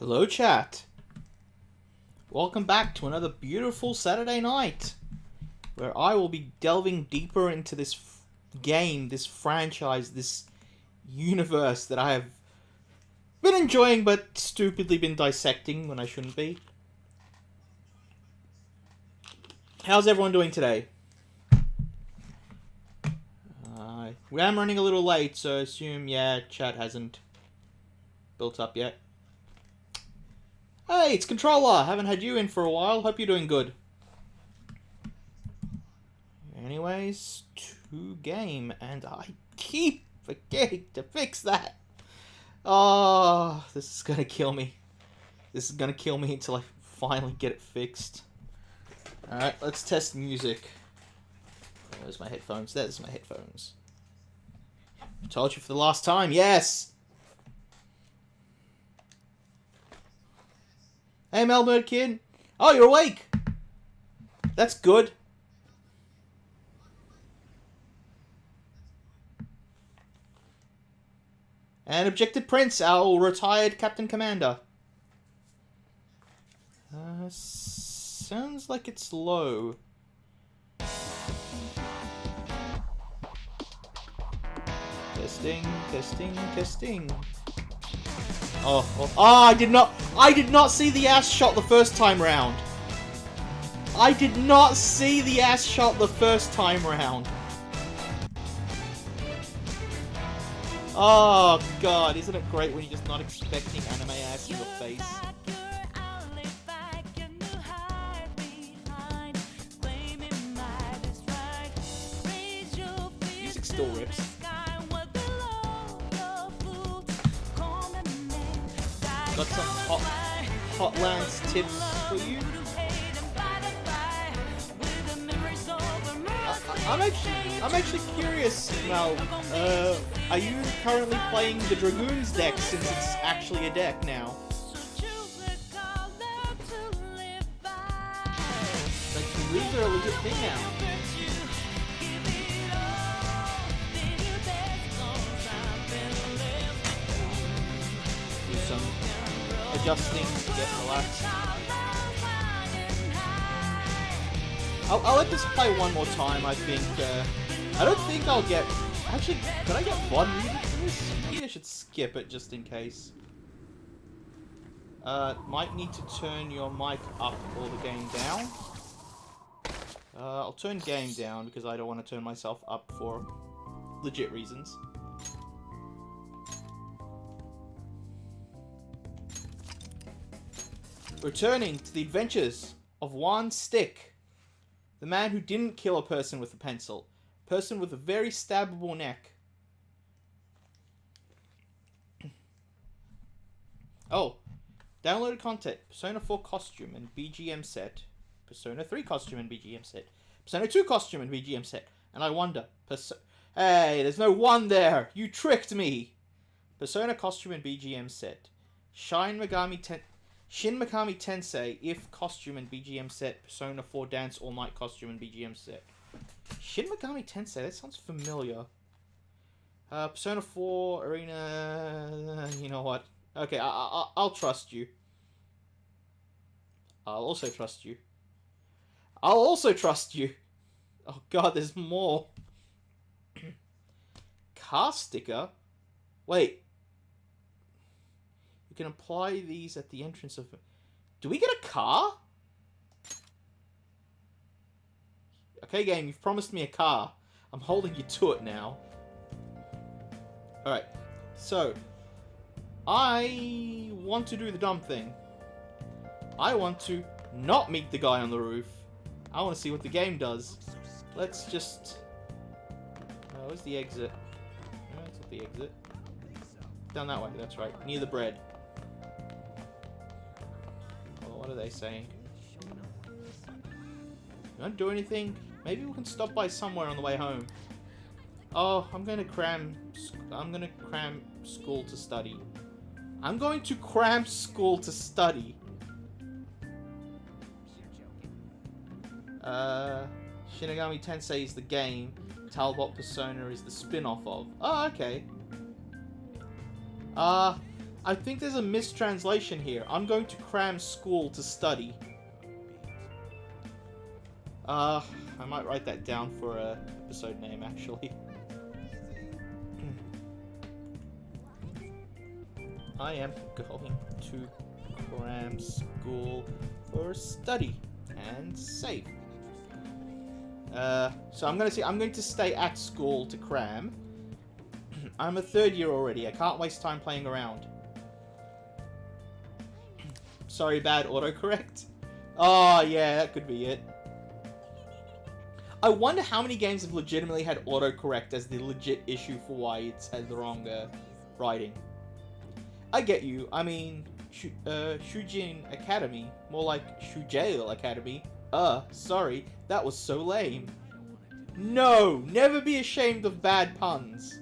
Hello chat. Welcome back to another beautiful Saturday night where I will be delving deeper into this game, this franchise, this universe that I have been enjoying but stupidly been dissecting when I shouldn't be. How's everyone doing today? We am running a little late, so I assume, chat hasn't built up yet. Hey, it's Controller! Haven't had you in for a while. Hope you're doing good. Anyways, to game, and I keep forgetting to fix that. Oh, this is gonna kill me. This is gonna kill me until I finally get it fixed. Alright, let's test music. Where's my headphones? There's my headphones. Told you for the last time, yes! Hey, Melbourne kid. Oh, you're awake. That's good. And Objective Prince, our retired Captain Commander. Sounds like it's low. Testing, testing, testing. Oh, I did not see the ass shot the first time round. I did not see the ass shot the first time round. Oh god, isn't it great when you're just not expecting anime ass in your face? Music still rips. Got some Hotlands tips for you. I'm actually curious, Mel. Are you currently playing the Dragoons deck since it's actually a deck now? Like, Dragoons are a legit thing now. Do some adjusting, get relaxed. I'll let this play one more time, I think. I don't think I'll get... Actually, could I get VOD muted for this? Maybe I should skip it just in case. Might need to turn your mic up or the game down. I'll turn game down because I don't want to turn myself up for legit reasons. Returning to the adventures of Juan Stick. The man who didn't kill a person with a pencil. A person with a very stabbable neck. Oh. Downloaded content. Persona 4 costume and BGM set. Persona 3 costume and BGM set. Persona 2 costume and BGM set. And I wonder. Hey, there's no one there. You tricked me. Persona costume and BGM set. Shin Megami Tensei, if costume and BGM set. Persona 4 Dance All Night costume and BGM set. Shin Megami Tensei, that sounds familiar. Persona 4 Arena... You know what? Okay, I'll trust you. I'll also trust you. I'll also trust you! Oh god, there's more. Car sticker? Wait. You can apply these at the entrance of... Do we get a car? Okay, game, you've promised me a car. I'm holding you to it now. Alright, so... I want to do the dumb thing. I want to not meet the guy on the roof. I want to see what the game does. Let's just... where's the exit? No, that's not the exit. Down that way, that's right. Near the bread. What are they saying? You don't do anything? Maybe we can stop by somewhere on the way home. Oh, I'm gonna cram school to study. I'm going to cram school to study. Shinigami Tensei is the game. Talbot Persona is the spin-off of. Oh, okay. I think there's a mistranslation here. I'm going to cram school to study. I might write that down for a episode name, actually. I am going to cram school for study and save. So I'm going to stay at school to cram. I'm a third year already. I can't waste time playing around. Sorry, bad autocorrect. Oh yeah, that could be it. I wonder how many games have legitimately had autocorrect as the legit issue for why it's had the wrong writing. I get you. I mean, Shujin Academy. More like Shujail Academy. Sorry. That was so lame. No! Never be ashamed of bad puns.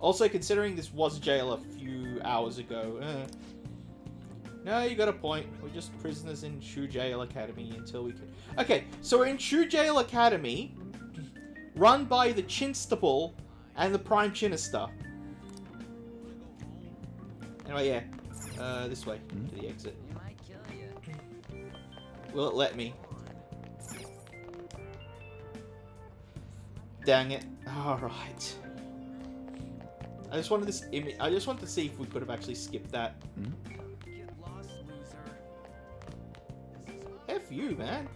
Also, considering this was jail a few hours ago. No, you got a point. We're just prisoners in Shujail Academy until we can... Okay, so we're in Shujail Academy, run by the Chinstable and the Prime Chinister. Anyway, yeah. This way, to the exit. Will it let me? Dang it. Alright. I just wanted this image. I just wanted to see if we could have actually skipped that. F you, man.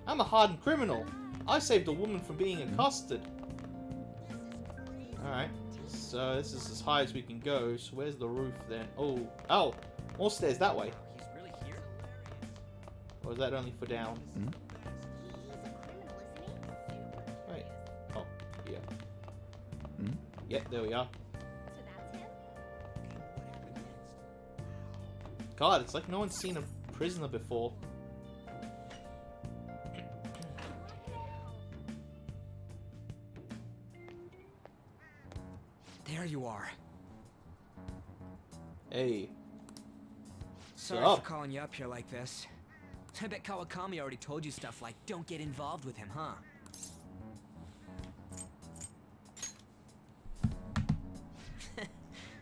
I'm a hardened criminal. I saved a woman from being accosted. Alright. So this is as high as we can go. So where's the roof then? Oh. Oh. More stairs that way. Or is that only for down? Wait. Oh, yeah. Yeah, there we are. God, it's like no one's seen a prisoner before. There you are. Hey. Sorry for calling you up here like this. I bet Kawakami already told you stuff like, don't get involved with him, huh?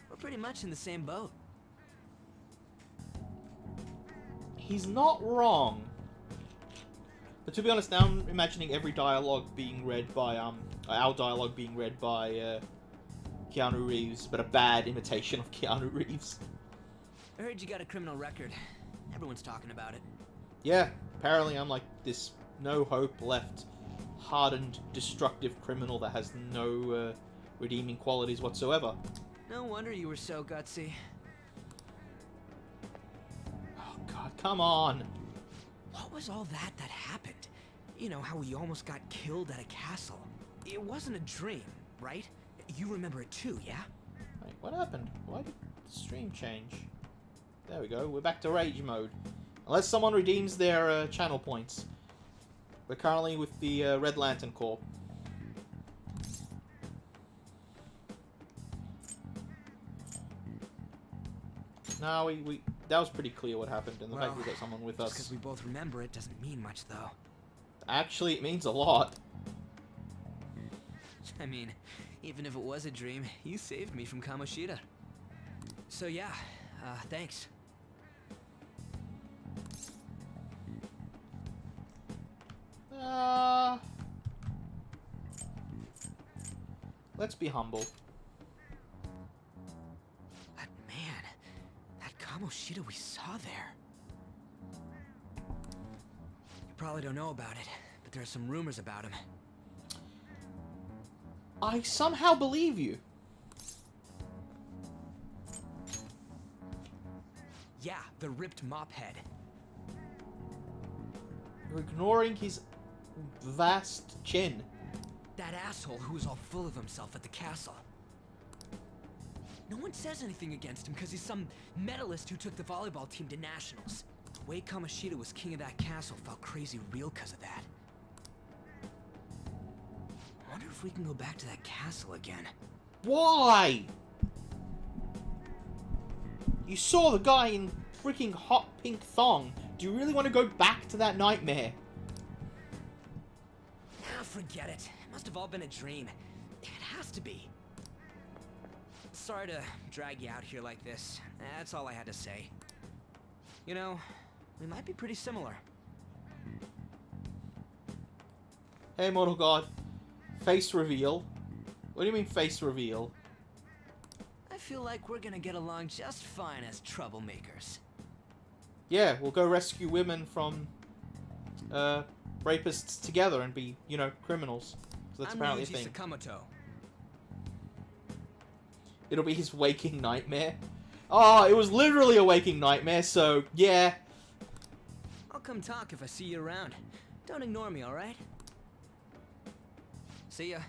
We're pretty much in the same boat. He's not wrong. But to be honest, now I'm imagining every dialogue being read by, our dialogue being read by, Keanu Reeves, but a bad imitation of Keanu Reeves. I heard you got a criminal record. Everyone's talking about it. Yeah, apparently I'm like this no hope left, hardened, destructive criminal that has no redeeming qualities whatsoever. No wonder you were so gutsy. Oh god, come on. What was all that happened? You know, how we almost got killed at a castle. It wasn't a dream, right? You remember it too, yeah? Wait, what happened? Why did the stream change? There we go, we're back to rage mode. Unless someone redeems their channel points. We're currently with the Red Lantern Corps. No, that was pretty clear what happened, and the fact we got someone with us. Because we both remember it doesn't mean much, though. Actually, it means a lot. I mean, even if it was a dream, you saved me from Kamoshida. So yeah, thanks. Let's be humble. But man, that Kamoshida we saw there. You probably don't know about it, but there are some rumors about him. I somehow believe you. Yeah, the ripped mop head. You're ignoring his vast chin. That asshole who was all full of himself at the castle. No one says anything against him because he's some medalist who took the volleyball team to nationals. The way Kamoshida was king of that castle felt crazy real because of that. I wonder if we can go back to that castle again. Why? You saw the guy in freaking hot pink thong. Do you really want to go back to that nightmare? Ah, forget it. It must have all been a dream. It has to be. sorry to drag you out here like this. That's all I had to say. You know, we might be pretty similar. Hey, Mortal God. Face reveal. What do you mean face reveal? I feel like we're gonna get along just fine as troublemakers. Yeah, we'll go rescue women from rapists together and be, you know, criminals. So that's apparently a thing. Sakamoto. It'll be his waking nightmare. Oh, it was literally a waking nightmare, so yeah. I'll come talk if I see you around. Don't ignore me, alright? See ya.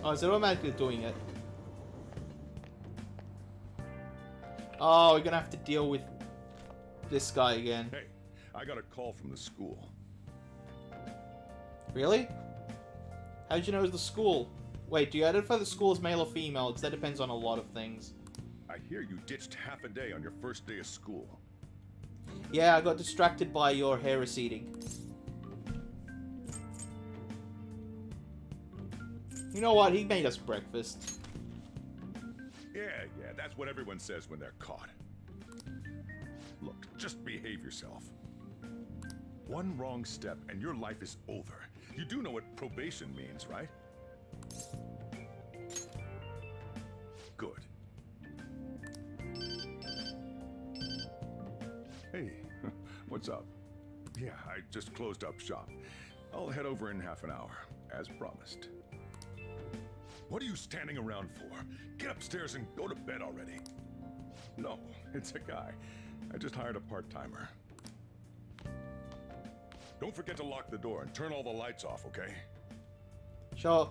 Oh, is it automatically doing it? Oh, we're gonna have to deal with this guy again. Hey, I got a call from the school. Really? How did you know it was the school? Wait, do you identify the school as male or female? Because that depends on a lot of things. I hear you ditched half a day on your first day of school. Yeah, I got distracted by your hair receding. You know what? He made us breakfast. Yeah, that's what everyone says when they're caught. Look, just behave yourself. One wrong step and your life is over. You do know what probation means, right? Good. Hey, what's up? Yeah, I just closed up shop. I'll head over in half an hour, as promised. What are you standing around for? Get upstairs and go to bed already. No, it's a guy. I just hired a part-timer. Don't forget to lock the door and turn all the lights off, okay? Sure.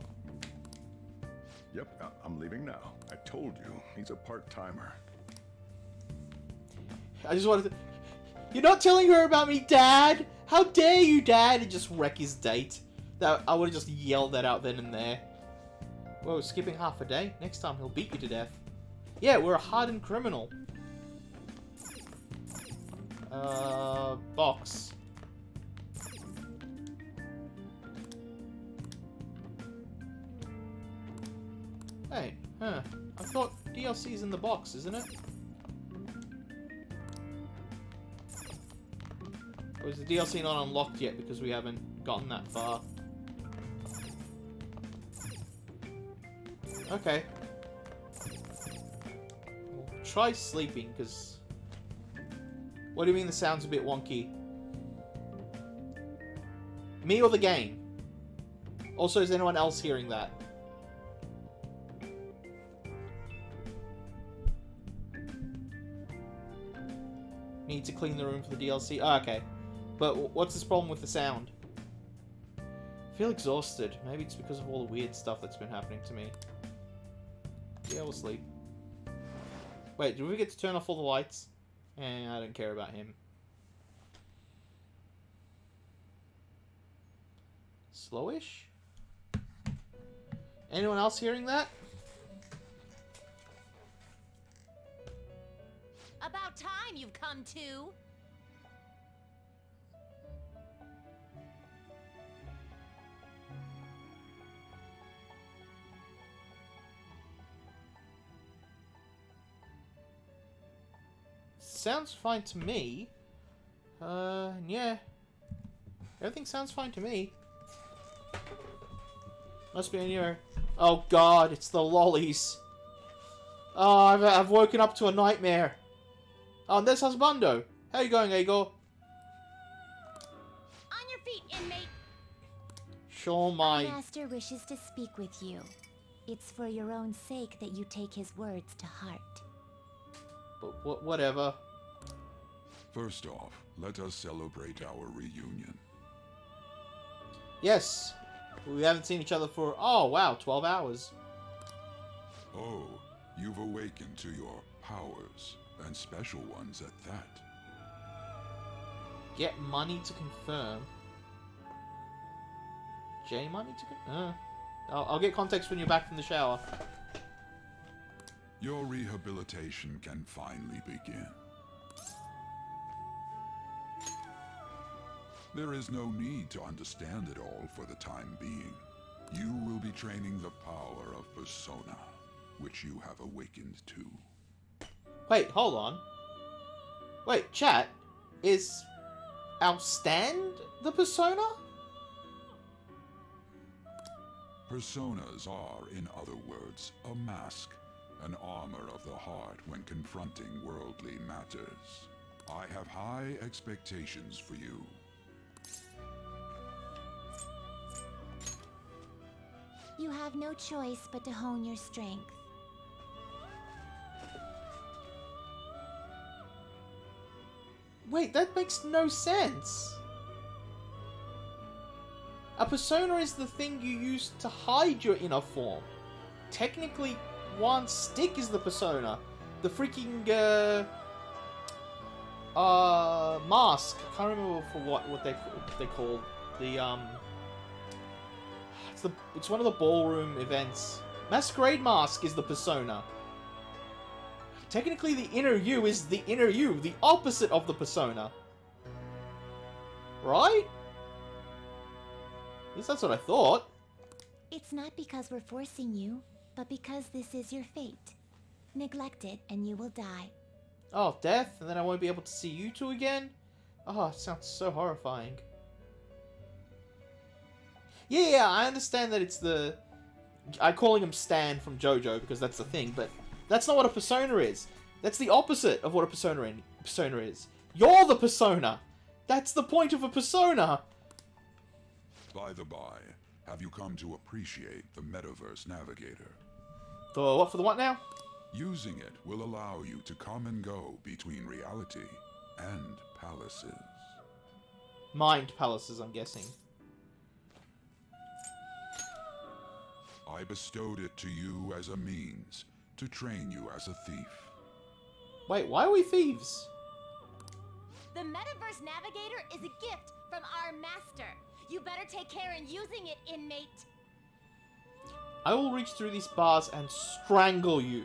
Yep, I'm leaving now. I told you, he's a part-timer. I just wanted to... You're not telling her about me, Dad! How dare you, Dad! And just wreck his date. That I would have just yelled that out then and there. Whoa, skipping half a day? Next time he'll beat you to death. Yeah, we're a hardened criminal. Box. Hey, huh. I thought DLC's in the box, isn't it? Or is the DLC not unlocked yet because we haven't gotten that far? Okay. We'll try sleeping, because... What do you mean the sound's a bit wonky? Me or the game? Also, is anyone else hearing that? Need to clean the room for the DLC? Oh, okay. But what's this problem with the sound? I feel exhausted. Maybe it's because of all the weird stuff that's been happening to me. Yeah, we'll sleep. Wait, did we get to turn off all the lights? I don't care about him. Slowish? Anyone else hearing that? About time you've come to. Sounds fine to me. Yeah. Everything sounds fine to me. Must be in here. Oh god, it's the lollies. Oh, I've woken up to a nightmare. Oh, and there's Husbando. How you going, Igor? On your feet, inmate. Sure, my... Our master wishes to speak with you. It's for your own sake that you take his words to heart. But whatever. First off, let us celebrate our reunion. Yes. We haven't seen each other for, oh wow, 12 hours. Oh, you've awakened to your powers, and special ones at that. Get money to confirm. J money to confirm? I'll get context when you're back from the shower. Your rehabilitation can finally begin. There is no need to understand it all for the time being. You will be training the power of persona, which you have awakened to. Wait, hold on. Wait, chat, is our stand the persona? Personas are, in other words, a mask, an armor of the heart when confronting worldly matters. I have high expectations for you. You have no choice but to hone your strength. Wait, that makes no sense. A persona is the thing you use to hide your inner form. Technically, Juan Stick is the persona. The freaking, mask. I can't remember for what they called. It's one of the ballroom events. Masquerade Mask is the persona. Technically, the inner you is the inner you, the opposite of the persona. Right? At least that's what I thought. It's not because we're forcing you, but because this is your fate. Neglect it and you will die. Oh, death? And then I won't be able to see you two again? Oh, it sounds so horrifying. Yeah, I understand that it's the... I'm calling him Stan from JoJo because that's the thing, but that's not what a persona is. That's the opposite of what a persona is. You're the persona! That's the point of a persona! By the by, have you come to appreciate the Metaverse Navigator? The what for the what now? Using it will allow you to come and go between reality and palaces. Mind palaces, I'm guessing. I bestowed it to you as a means to train you as a thief. Wait, why are we thieves? The Metaverse Navigator is a gift from our master. You better take care in using it, inmate. I will reach through these bars and strangle you.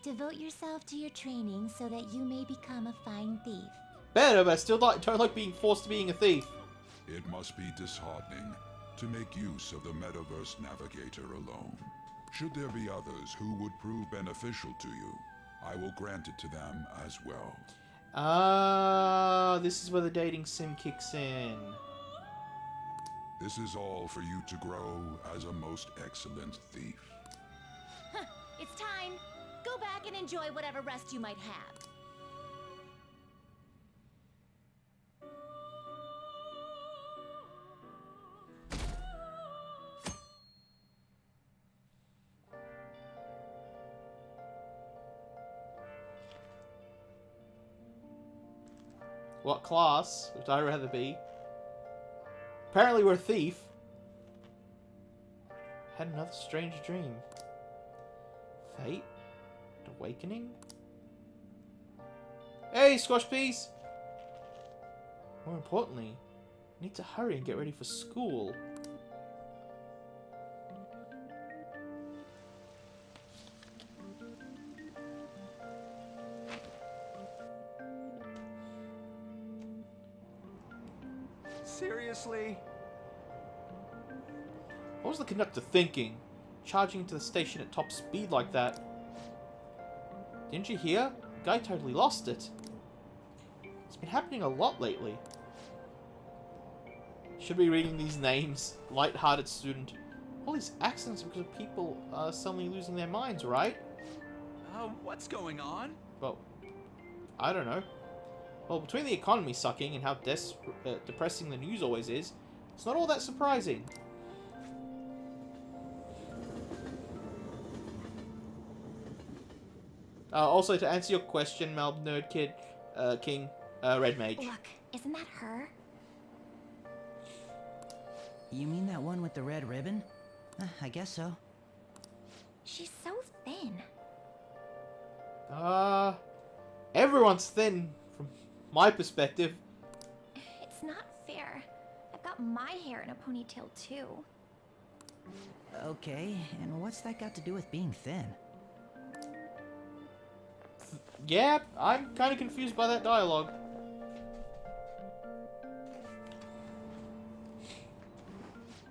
Devote yourself to your training so that you may become a fine thief. Better, but I still don't like being forced to being a thief. It must be disheartening to make use of the Metaverse Navigator alone. Should there be others who would prove beneficial to you, I will grant it to them as well. Ah, this is where the dating sim kicks in. This is all for you to grow as a most excellent thief. It's time. Go back and enjoy whatever rest you might have. What class would I rather be? Apparently we're a thief. Had another strange dream. Fate? Awakening? Hey, squash peas! More importantly, I need to hurry and get ready for school. Seriously? What was the conductor thinking? Charging into the station at top speed like that. Didn't you hear? The guy totally lost it. It's been happening a lot lately. Should be reading these names. Light-hearted student. All these accidents because of people suddenly losing their minds, right? What's going on? Well, I don't know. Well, between the economy sucking and how depressing the news always is, it's not all that surprising. Also, to answer your question, Melb Nerd Kid, King, Red Mage. Look, isn't that her? You mean that one with the red ribbon? I guess so. She's so thin. Everyone's thin, from my perspective. It's not fair. I've got my hair in a ponytail too. Okay, and what's that got to do with being thin? Yeah, I'm kind of confused by that dialogue.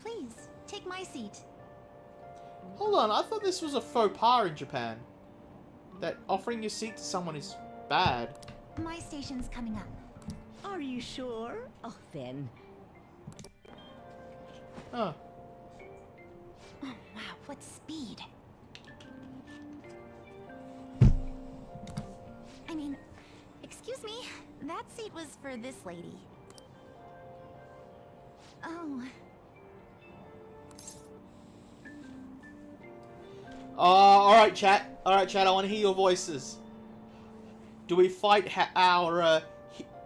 Please, take my seat. Hold on, I thought this was a faux pas in Japan. That offering your seat to someone is bad. My station's coming up. Are you sure? Oh, then. Huh. Oh, wow, what speed. I mean, excuse me, that seat was for this lady. Oh. Alright, chat. Alright, chat, I want to hear your voices. Do we fight our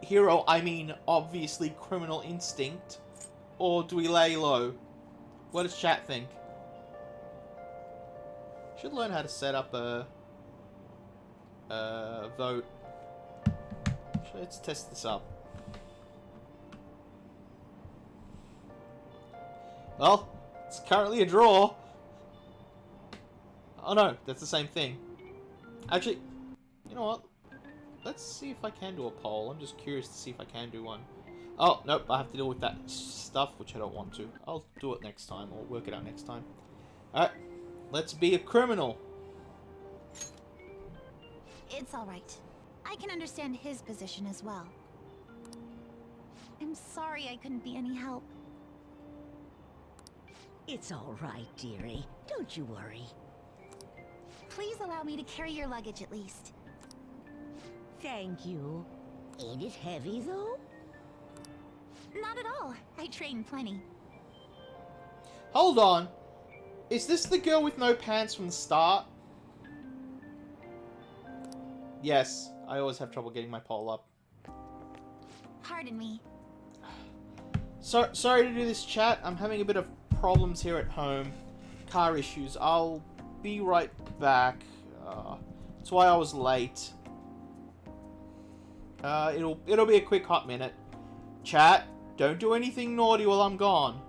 hero, I mean, obviously criminal instinct? Or do we lay low? What does chat think? Should learn how to set up a vote. Let's test this up. Well, it's currently a draw. Oh no, that's the same thing. Actually, you know what? Let's see if I can do a poll. I'm just curious to see if I can do one. Oh, nope, I have to deal with that stuff, which I don't want to. I'll do it next time, or work it out next time. Alright, let's be a criminal. It's alright. I can understand his position as well. I'm sorry I couldn't be any help. It's all right, dearie. Don't you worry. Please allow me to carry your luggage at least. Thank you. Ain't it heavy, though? Not at all. I train plenty. Hold on. Is this the girl with no pants from the start? Yes, I always have trouble getting my poll up. Pardon me. Sorry to do this, chat. I'm having a bit of problems here at home. Car issues. I'll be right back. That's why I was late. It'll be a quick hot minute. Chat, don't do anything naughty while I'm gone.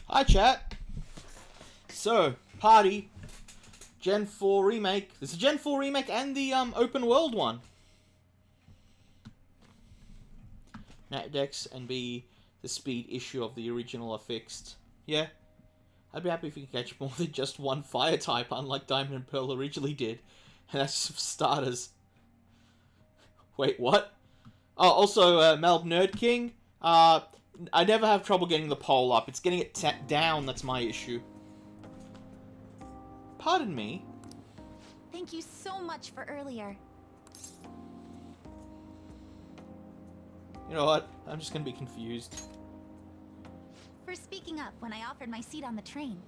Hi, chat. So, party. Gen 4 remake. There's a Gen 4 remake and the open world one. Nat Dex and B, the speed issue of the original are fixed. Yeah. I'd be happy if we could catch more than just one fire type, unlike Diamond and Pearl originally did. And that's just for starters. Wait, what? Oh, also, Melb Nerd King. I never have trouble getting the poll up. It's getting it down that's my issue. Pardon me. Thank you so much for earlier. You know what? I'm just gonna be confused. For speaking up when I offered my seat on the train.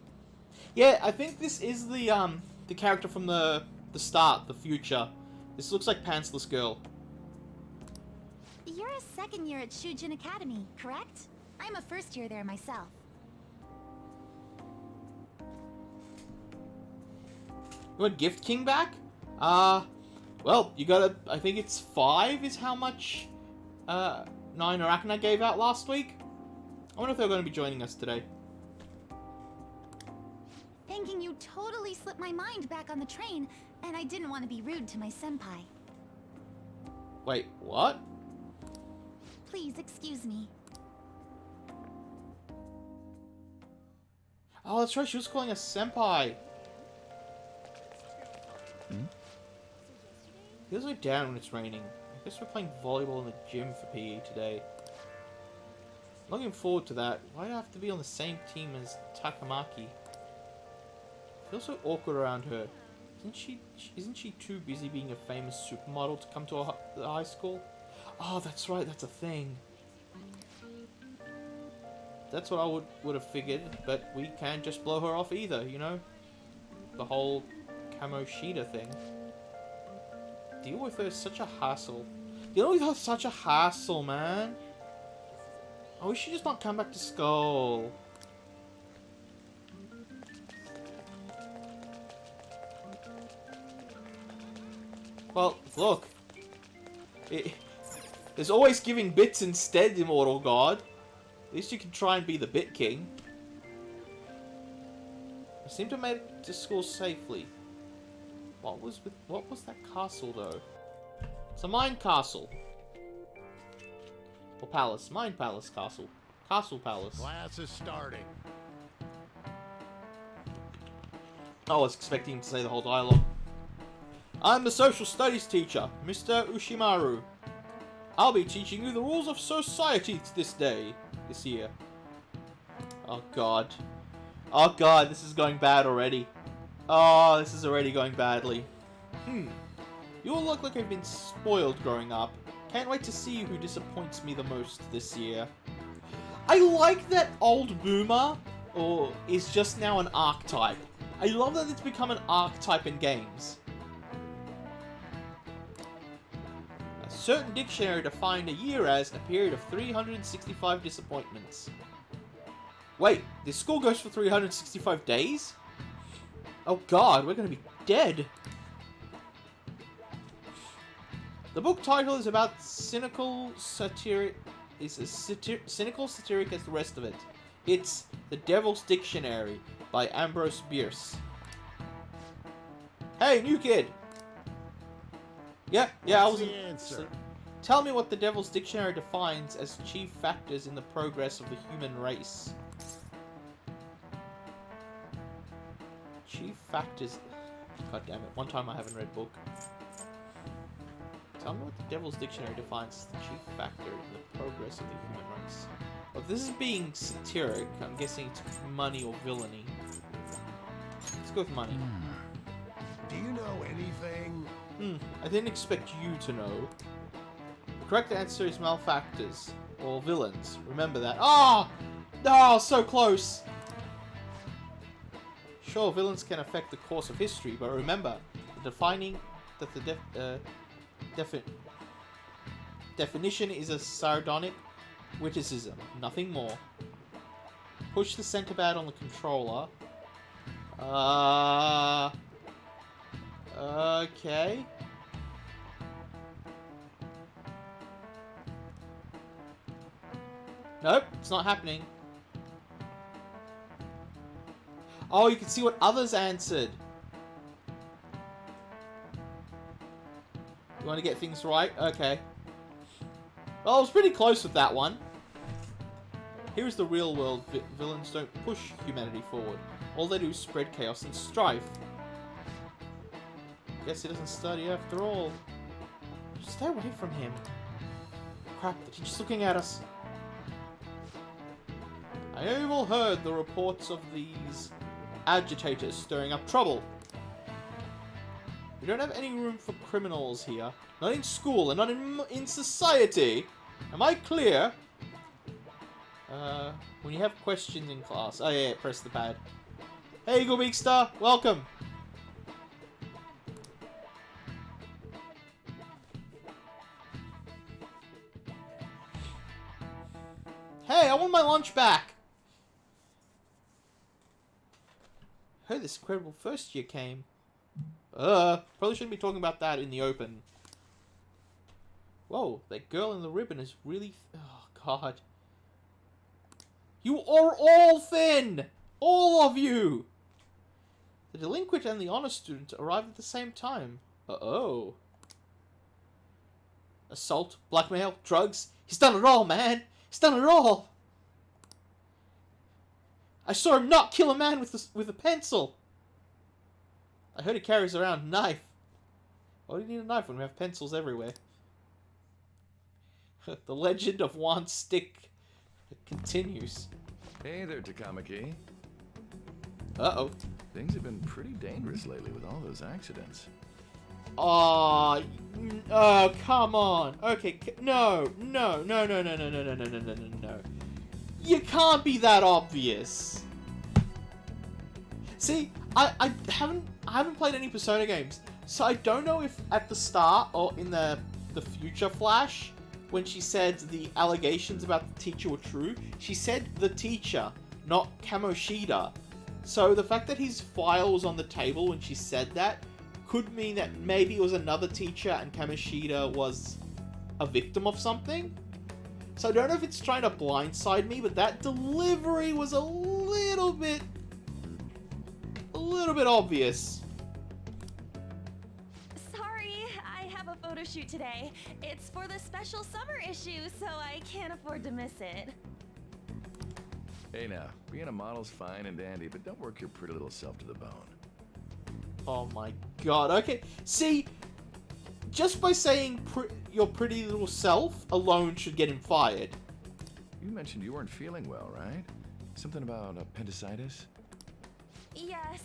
Yeah, I think this is the character from the start, the future. This looks like Pantsless Girl. You're a second year at Shujin Academy, correct? I'm a first year there myself. You want Gift King back? Well, you gotta, I think it's 5 is how much, 9 Arachna gave out last week. I wonder if they're gonna be joining us today. Thinking you totally slipped my mind back on the train, and I didn't want to be rude to my senpai. Wait, what? Please excuse me. Oh, that's right, she was calling us senpai. Feels like down when it's raining. I guess we're playing volleyball in the gym for PE today. Looking forward to that. Why do I have to be on the same team as Takamaki? Feels so awkward around her. Isn't she too busy being a famous supermodel to come to the high school? Oh, that's right, that's a thing. That's what I would have figured, but we can't just blow her off either, you know? The whole Kamoshida thing. Deal with her is such a hassle. Dealing with her is such a hassle, man. I wish she just not come back to school. Well, look. There's always giving bits instead, Immortal God. At least you can try and be the Bit King. I seem to have made it to school safely. What was that castle though? It's a mine castle. Or palace. Mine palace castle. Castle palace. Class is starting. I was expecting him to say the whole dialogue. I'm the social studies teacher, Mr. Ushimaru. I'll be teaching you the rules of society this year. Oh god. Oh god, this is going bad already. Oh, this is already going badly. You all look like I've been spoiled growing up. Can't wait to see who disappoints me the most this year. I like that old boomer is just now an archetype. I love that it's become an archetype in games. A certain dictionary defined a year as a period of 365 disappointments. Wait, this school goes for 365 days? Oh god, we're gonna be dead. The book title is about cynical satiric. It's as cynical satiric as the rest of it. It's The Devil's Dictionary by Ambrose Bierce. Hey, new kid. Yeah, I was. What's the answer? Tell me what the Devil's Dictionary defines as chief factors in the progress of the human race. Chief factors. God damn it! One time I haven't read book. Tell me what the Devil's Dictionary defines as the chief factor in the progress of the human race. Well, if this is being satiric, I'm guessing it's money or villainy. Let's go with money. Do you know anything? I didn't expect you to know. The correct answer is malefactors, or villains. Remember that. Oh! Oh, so close! Sure, villains can affect the course of history, but remember, the definition is a sardonic witticism, nothing more. Push the center pad on the controller. Okay. Nope, it's not happening. Oh, you can see what others answered. You want to get things right? Okay. Well, I was pretty close with that one. Here's the real world. Villains don't push humanity forward. All they do is spread chaos and strife. Guess he doesn't study after all. Stay away from him. Crap, the teacher's looking at us. I have all heard the reports of these agitators stirring up trouble. We don't have any room for criminals here. Not in school and not in society. Am I clear? When you have questions in class... Oh yeah, press the pad. Hey, Eagle Big Star, welcome. Hey, I want my lunch back. Heard this incredible first year came. Probably shouldn't be talking about that in the open. Whoa, that girl in the ribbon is really... Oh, God. You are all thin! All of you! The delinquent and the honor student arrived at the same time. Uh-oh. Assault, blackmail, drugs. He's done it all, man! He's done it all! I saw him not kill a man with a pencil! I heard he carries around a knife. Why do you need a knife when we have pencils everywhere? The legend of Juan Stick continues. Hey there, Takamaki. Uh-oh. Things have been pretty dangerous lately with all those accidents. Oh, come on. Okay, no. You can't be that obvious. See, I haven't played any Persona games, so I don't know if at the start or in the future flash, when she said the allegations about the teacher were true, she said the teacher, not Kamoshida. So the fact that his file was on the table when she said that could mean that maybe it was another teacher and Kamoshida was a victim of something. So I don't know if it's trying to blindside me, but that delivery was a little bit obvious. Sorry, I have a photo shoot today. It's for the special summer issue, so I can't afford to miss it. Hey now, being a model's fine and dandy, but don't work your pretty little self to the bone. Oh my god, okay. See, just by saying your pretty little self alone should get him fired. You mentioned you weren't feeling well, right? Something about appendicitis? Yes,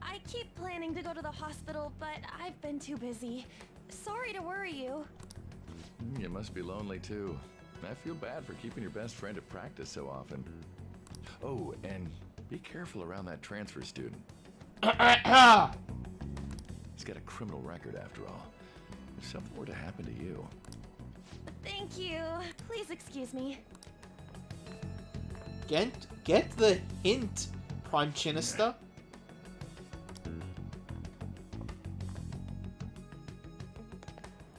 I keep planning to go to the hospital, but I've been too busy. Sorry to worry you. You must be lonely too. I feel bad for keeping your best friend at practice so often. Oh, and be careful around that transfer student. He's got a criminal record after all. If something were to happen to you. Thank you. Please excuse me. Get the hint, Prime Chinister.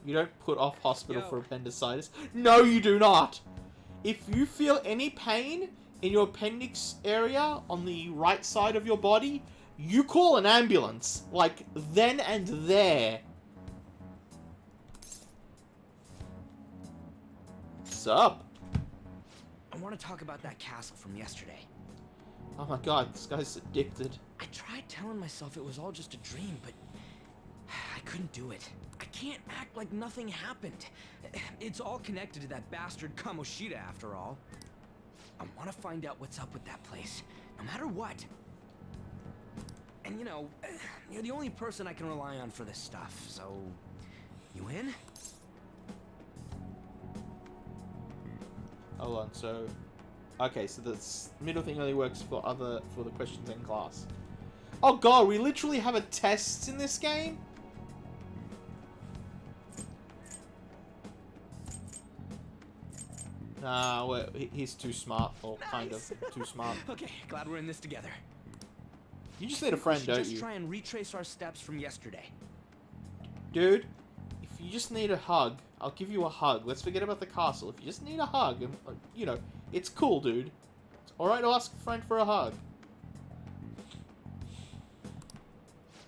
You don't put off hospital for appendicitis. No, you do not. If you feel any pain in your appendix area on the right side of your body, you call an ambulance. Like, then and there. What's up? I want to talk about that castle from yesterday. Oh my god, this guy's addicted. I tried telling myself it was all just a dream, but I couldn't do it. I can't act like nothing happened. It's all connected to that bastard Kamoshida, after all. I want to find out what's up with that place, no matter what. And you know, you're the only person I can rely on for this stuff, so... You in? Hold on, so... Okay, so the middle thing only works for the questions in class. Oh god, we literally have a test in this game? Nah, well, he's too smart, or kind of too smart. Okay, glad we're in this together. You just need a friend, don't Just you? try and retrace our steps from yesterday. Dude, if you just need a hug, I'll give you a hug. Let's forget about the castle. If you just need a hug, and you know, it's cool, dude. It's alright to ask a friend for a hug.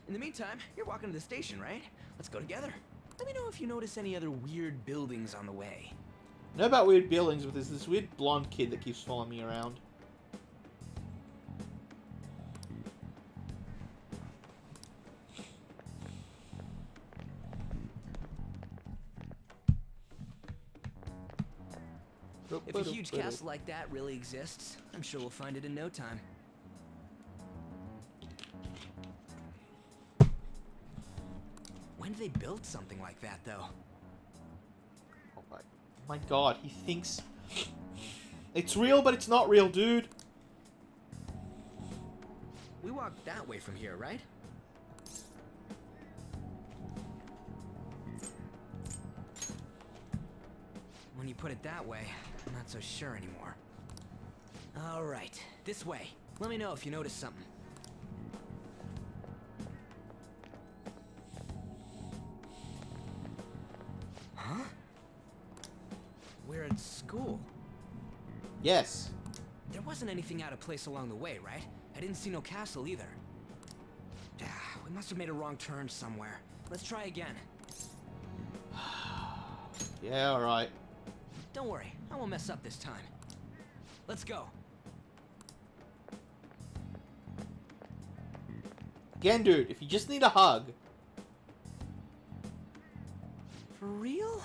In the meantime, you're walking to the station, right? Let's go together. Let me know if you notice any other weird buildings on the way. I know about weird buildings, but there's this weird blonde kid that keeps following me around. If a huge castle like that really exists, I'm sure we'll find it in no time. When did they build something like that, though? Oh my god, he thinks... It's real, but it's not real, dude. We walked that way from here, right? When you put it that way, I'm not so sure anymore. Alright, this way. Let me know if you notice something. Huh? We're at school. Yes. There wasn't anything out of place along the way, right? I didn't see no castle either. We must have made a wrong turn somewhere. Let's try again. Yeah, alright. Don't worry, I won't mess up this time. Let's go. Again, dude, if you just need a hug. For real?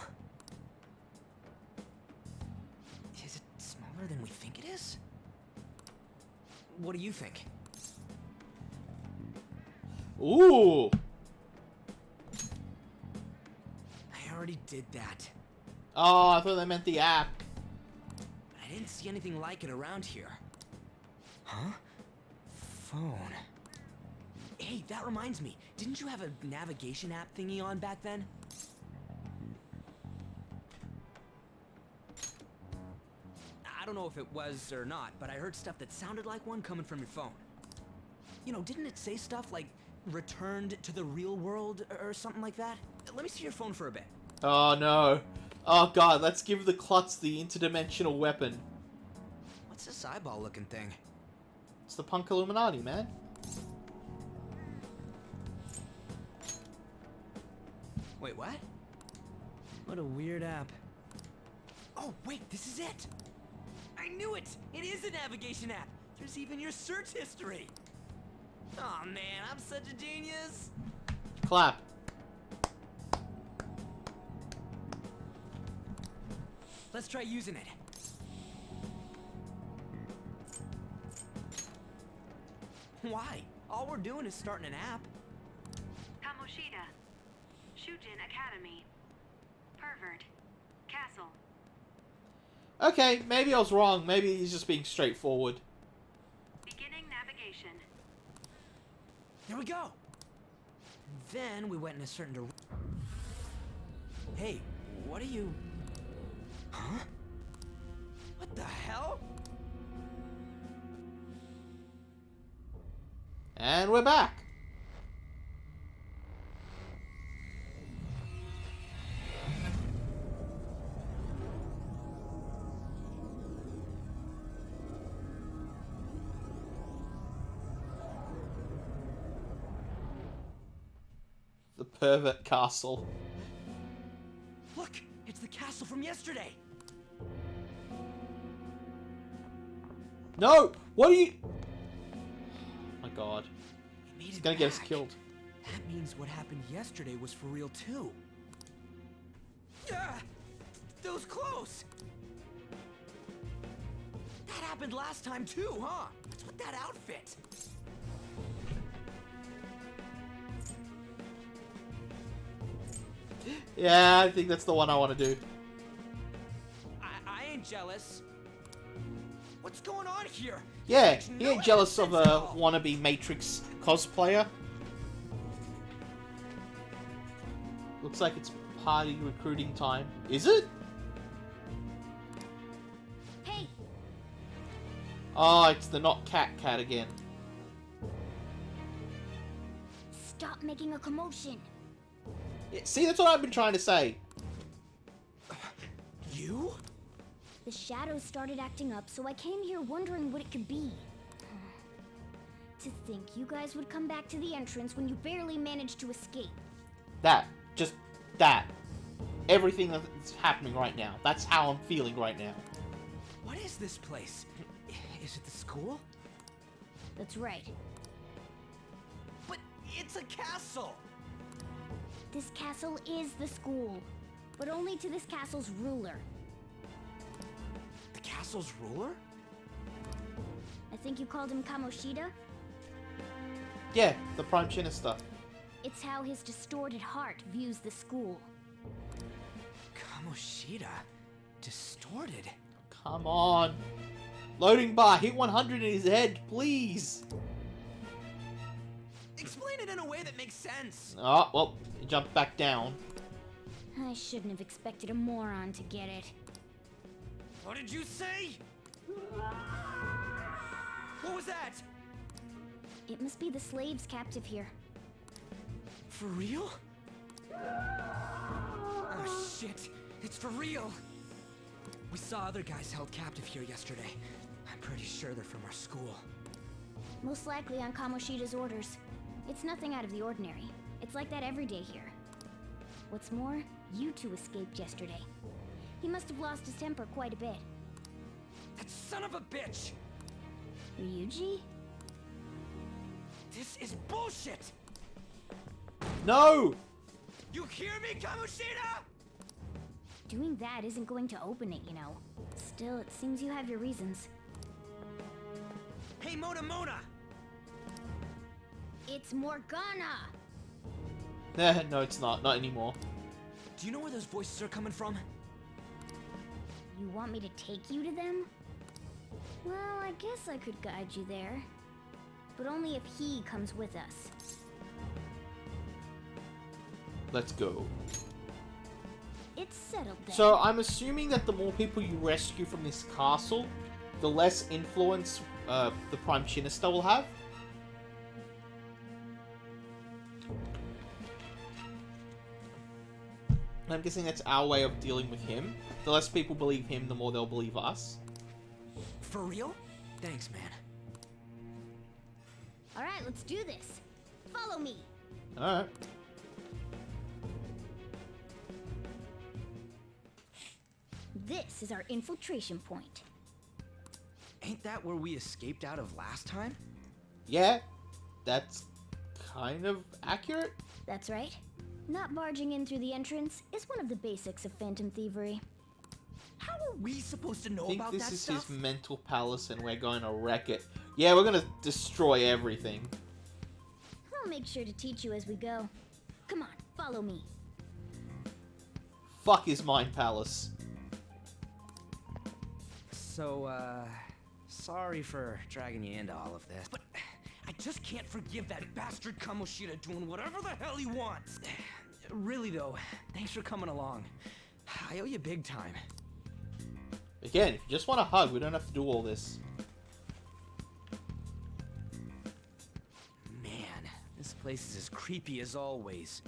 Is it smaller than we think it is? What do you think? Ooh. I already did that. Oh, I thought they meant the app. But I didn't see anything like it around here. Huh? Phone. Hey, that reminds me. Didn't you have a navigation app thingy on back then? I don't know if it was or not, but I heard stuff that sounded like one coming from your phone. You know, didn't it say stuff like returned to the real world or something like that? Let me see your phone for a bit. Oh, no. Oh, God, let's give the Klutz the interdimensional weapon. What's this eyeball-looking thing? It's the punk Illuminati, man. Wait, what? What a weird app. Oh, wait, this is it! I knew it! It is a navigation app! There's even your search history! Oh man, I'm such a genius! Clap. Let's try using it. Why? All we're doing is starting an app. Kamoshida. Shujin Academy. Pervert. Castle. Okay, maybe I was wrong. Maybe he's just being straightforward. Beginning navigation. There we go! Then we went in a certain direction. Hey, what are you... Huh? What the hell? And we're back. The pervert castle. Look! It's the castle from yesterday! No! What are you... Oh my god. He made He's it gonna get us back. killed. That means what happened yesterday was for real too. Ah! That was close! That happened last time too, huh? What's with that outfit? Yeah, I think that's the one I want to do. I ain't jealous. What's going on here? Yeah, Makes he no ain't jealous of sense at a all. wannabe Matrix cosplayer. Looks like it's party recruiting time. Is it? Hey, Oh, it's the not cat again. stop making a commotion. Yeah, see, that's what I've been trying to say. You? The shadows started acting up, so I came here wondering what it could be. To think you guys would come back to the entrance when you barely managed to escape. That. Just that. Everything that's happening right now. That's how I'm feeling right now. What is this place? Is it the school? That's right. But it's a castle! This castle is the school, but only to this castle's ruler. The castle's ruler? I think you called him Kamoshida? Yeah, the Prime Minister. It's how his distorted heart views the school. Kamoshida? Distorted? Come on. Loading bar, hit 100 in his head, please. Explain it in a way that makes sense. Oh, well, he jumped back down. I shouldn't have expected a moron to get it. What did you say? What was that? It must be the slaves captive here. For real? Oh shit, it's for real. We saw other guys held captive here yesterday. I'm pretty sure they're from our school. Most likely on Kamoshida's orders. It's nothing out of the ordinary. It's like that every day here. What's more, you two escaped yesterday. He must have lost his temper quite a bit. That son of a bitch! Ryuji? This is bullshit! No! You hear me, Kamoshida? Doing that isn't going to open it, you know. Still, it seems you have your reasons. Hey, Mona Mona! It's Morgana! No, it's not. Not anymore. Do you know where those voices are coming from? You want me to take you to them? Well, I guess I could guide you there. But only if he comes with us. Let's go. It's settled then. So I'm assuming that the more people you rescue from this castle, the less influence the Prime Minister will have. I'm guessing that's our way of dealing with him. The less people believe him, the more they'll believe us. For real? Thanks, man. Alright, let's do this. Follow me. Alright. This is our infiltration point. Ain't that where we escaped out of last time? Yeah, that's kind of accurate. That's right. Not barging in through the entrance is one of the basics of phantom thievery. How are we supposed to know I think about this that is stuff? his mental palace and we're going to wreck it. Yeah, we're going to destroy everything. I'll make sure to teach you as we go. Come on, follow me. Fuck his mind palace. So, sorry for dragging you into all of this, but I just can't forgive that bastard Kamoshida doing whatever the hell he wants. Really though, thanks for coming along. I owe you big time. Again, if you just want a hug, we don't have to do all this. Man, this place is as creepy as always.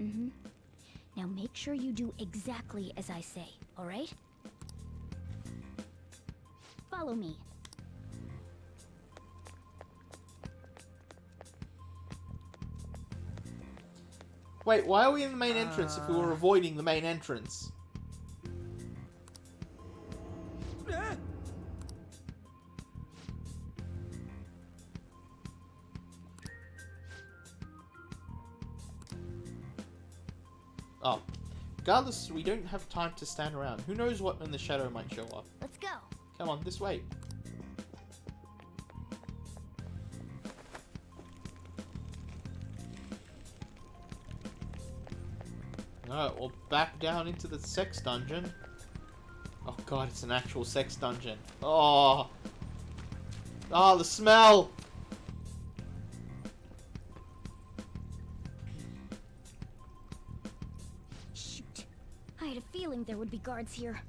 Mm-hmm. Now make sure you do exactly as I say, alright? Follow me. Wait, why are we in the main entrance if we were avoiding the main entrance? Oh. Regardless, we don't have time to stand around. Who knows what in the shadow might show up. Let's go. Come on, this way. Alright, well, back down into the sex dungeon. Oh god, it's an actual sex dungeon. Oh! Oh, the smell! Shoot. I had a feeling there would be guards here.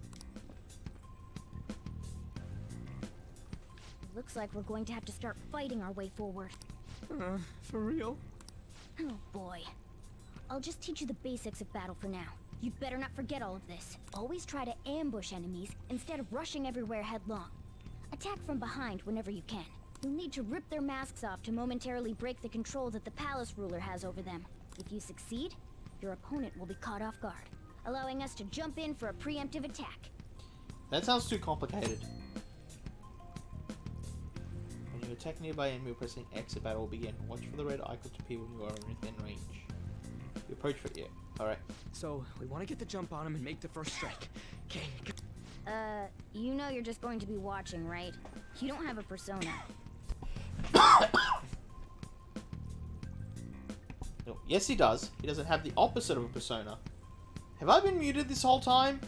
Looks like we're going to have to start fighting our way forward. For real? Oh boy. I'll just teach you the basics of battle for now. You'd better not forget all of this. Always try to ambush enemies instead of rushing everywhere headlong. Attack from behind whenever you can. You'll need to rip their masks off to momentarily break the control that the palace ruler has over them. If you succeed, your opponent will be caught off guard, allowing us to jump in for a preemptive attack. That sounds too complicated. When you attack nearby enemy, pressing X, a battle will begin. Watch for the red icon to appear when you are within range. You approach for it. Alright. So, we want to get the jump on him and make the first strike. Okay. You know you're just going to be watching, right? You don't have a persona. No. Yes, he does. He doesn't have the opposite of a persona. Have I been muted this whole time?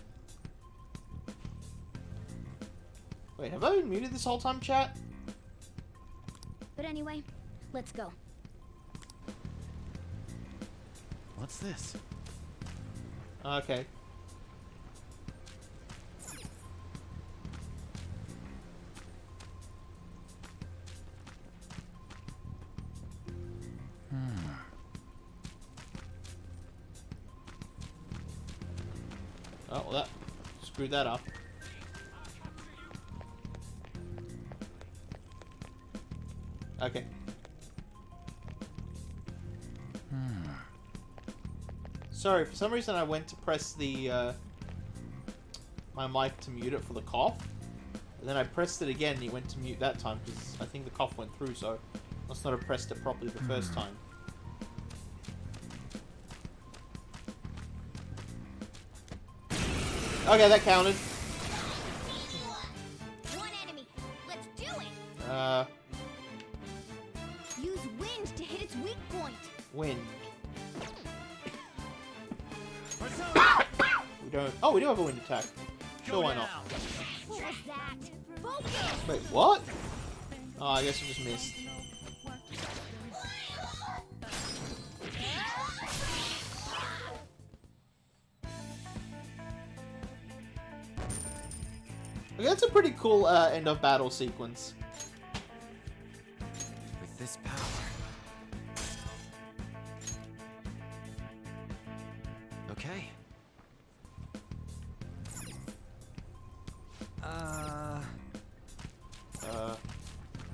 Wait, have I been muted this whole time, chat? But anyway, let's go. What's this? Okay. Oh, well, that screwed that up. Okay. Sorry, for some reason I went to press the my mic to mute it for the cough, and then I pressed it again and it went to mute that time because I think the cough went through, so I must not have pressed it properly the first time. Okay, that counted. One enemy. Let's do it. Use wind to hit its weak point. Wind. We don't. Oh, we do have a wind attack. Sure, why not? What was that? Focus. Wait, what? Oh, I guess I just missed. Okay, that's a pretty cool end of battle sequence. With this power. Okay.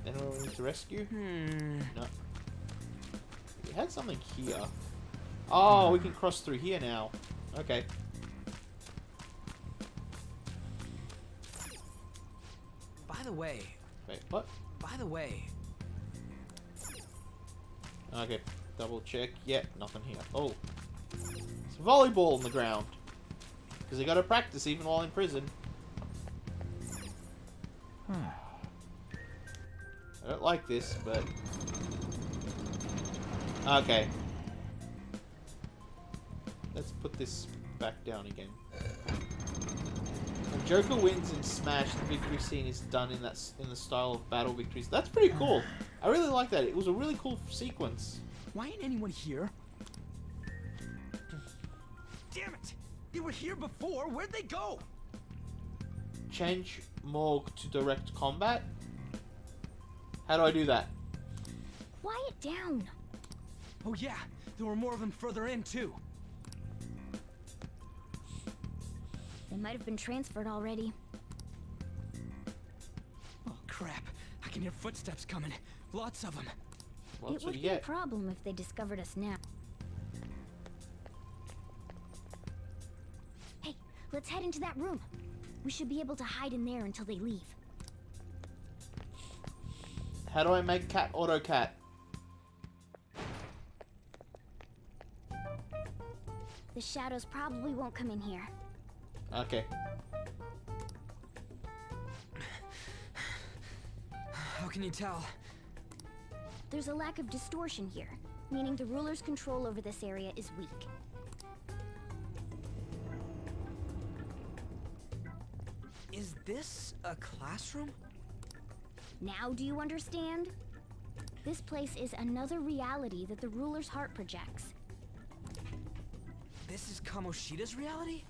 Anyone we need to rescue? No. We had something here. Oh, we can cross through here now. Okay. By the way. Wait, what? By the way. Okay, double check. Yep, nothing here. Oh. It's volleyball on the ground. Because they gotta practice even while in prison. I don't like this, but... Okay. Let's put this back down again. When Joker wins in Smash, the victory scene is done in the style of battle victories. That's pretty cool. I really like that. It was a really cool sequence. Why ain't anyone here? Damn it! They were here before. Where'd they go? Change Morgue to direct combat? How do I do that? Quiet down. Oh yeah, there were more of them further in too. They might have been transferred already. Oh crap! I can hear footsteps coming. Lots of them. It would be a problem if they discovered us now. Hey, let's head into that room. We should be able to hide in there until they leave. How do I make cat auto cat? The shadows probably won't come in here. Okay. How can you tell? There's a lack of distortion here, meaning the ruler's control over this area is weak. Is this a classroom? Now do you understand? This place is another reality that the ruler's heart projects. This is Kamoshida's reality?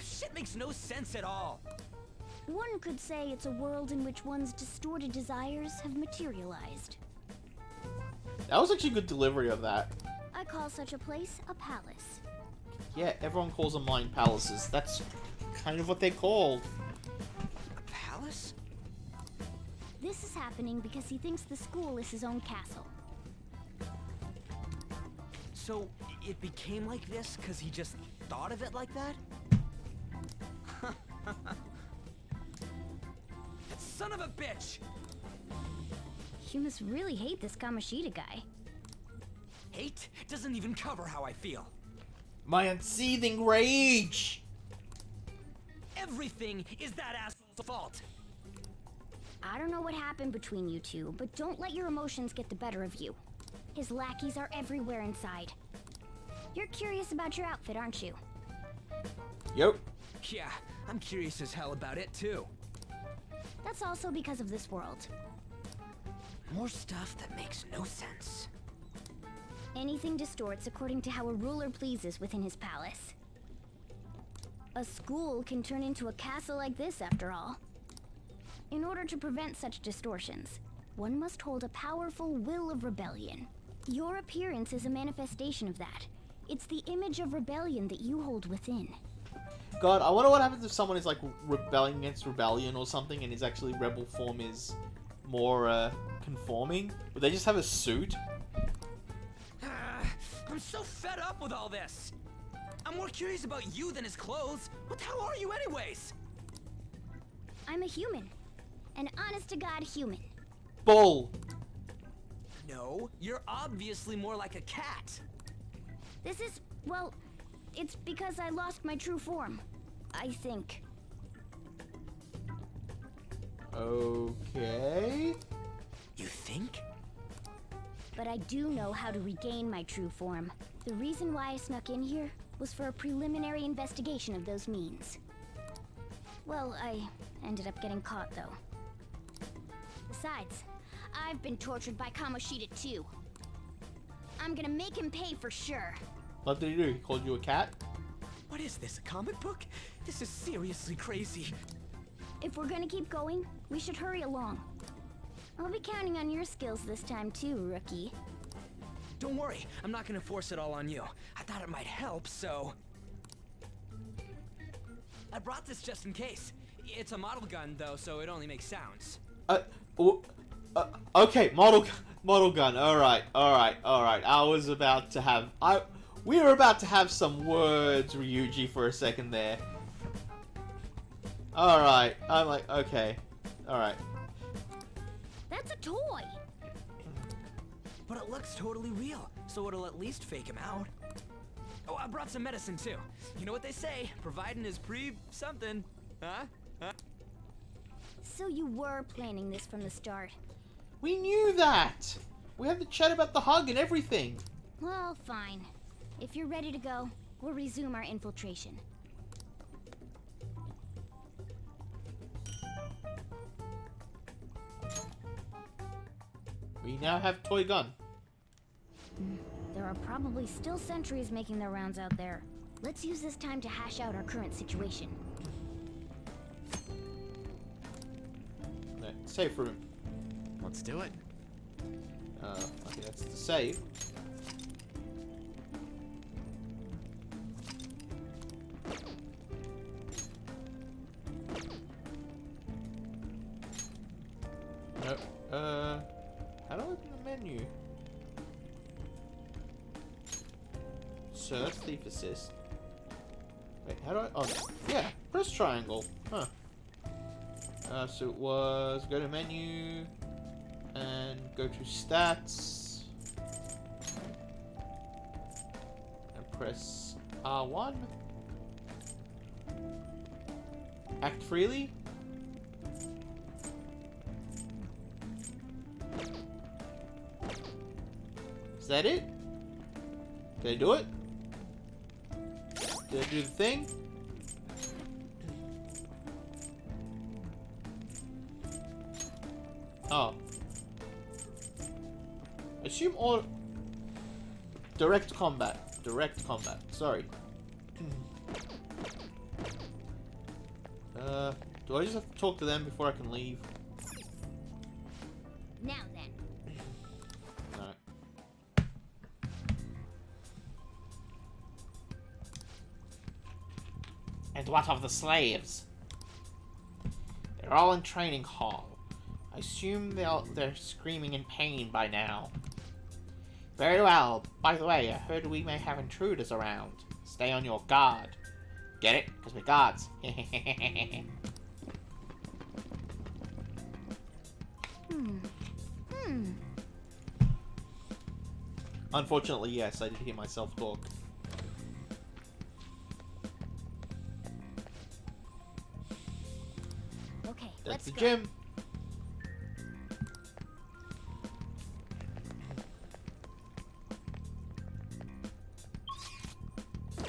Shit makes no sense at all. One could say it's a world in which one's distorted desires have materialized. That was actually good delivery of that. I call such a place a palace. Yeah, everyone calls them mind palaces. That's kind of what they're called. A palace? This is how happening because he thinks the school is his own castle. So, it became like this because he just thought of it like that? Son of a bitch! You must really hate this Kamoshida guy. Hate doesn't even cover how I feel. My unseething rage! Everything is that asshole's fault. I don't know what happened between you two, but don't let your emotions get the better of you. His lackeys are everywhere inside. You're curious about your outfit, aren't you? Yep. Yeah, I'm curious as hell about it too. That's also because of this world. More stuff that makes no sense. Anything distorts according to how a ruler pleases within his palace. A school can turn into a castle like this, after all. In order to prevent such distortions, one must hold a powerful will of rebellion. Your appearance is a manifestation of that. It's the image of rebellion that you hold within. God, I wonder what happens if someone is like rebelling against rebellion or something, and his actually rebel form is more conforming. Would they just have a suit? I'm so fed up with all this. I'm more curious about you than his clothes. What the hell are you anyways? I'm a human. An honest-to-God human. Bull. No, you're obviously more like a cat. This is, well, it's because I lost my true form. I think. Okay. You think? But I do know how to regain my true form. The reason why I snuck in here was for a preliminary investigation of those means. Well, I ended up getting caught, though. Besides, I've been tortured by Kamoshida too. I'm gonna make him pay for sure. What did he do? He called you a cat? What is this, a comic book? This is seriously crazy. If we're gonna keep going, we should hurry along. I'll be counting on your skills this time too, rookie. Don't worry, I'm not gonna force it all on you. I thought it might help, so... I brought this just in case. It's a model gun, though, so it only makes sounds. Okay, model gun. All right. I was about to have we were about to have some words, Ryuji, for a second there. All right. I'm like, okay. All right. That's a toy. But it looks totally real, so it'll at least fake him out. Oh, I brought some medicine too. You know what they say, providing is something. Huh? So you were planning this from the start. We knew that. We had the chat about the hug and everything. Well, fine. If you're ready to go, we'll resume our infiltration. We now have toy gun. There are probably still sentries making their rounds out there. Let's use this time to hash out our current situation. Safe room. Let's do it. I think that's the save. Nope. How do I open the menu? So that's thief assist. Wait, how do I? Oh, yeah. Press triangle. Huh. So it was go to menu and go to stats and press R1. Act freely. Is that it? Did I do it? Did I do the thing? Oh. Assume all... Direct combat. Direct combat. Sorry. Do I just have to talk to them before I can leave? Now then. Alright. And what of the slaves? They're all in training hall. I assume they're screaming in pain by now. Very well. By the way, I heard we may have intruders around. Stay on your guard. Get it? Because we're guards. Unfortunately, yes, I did hear myself talk. Okay, That's let's the go. gym.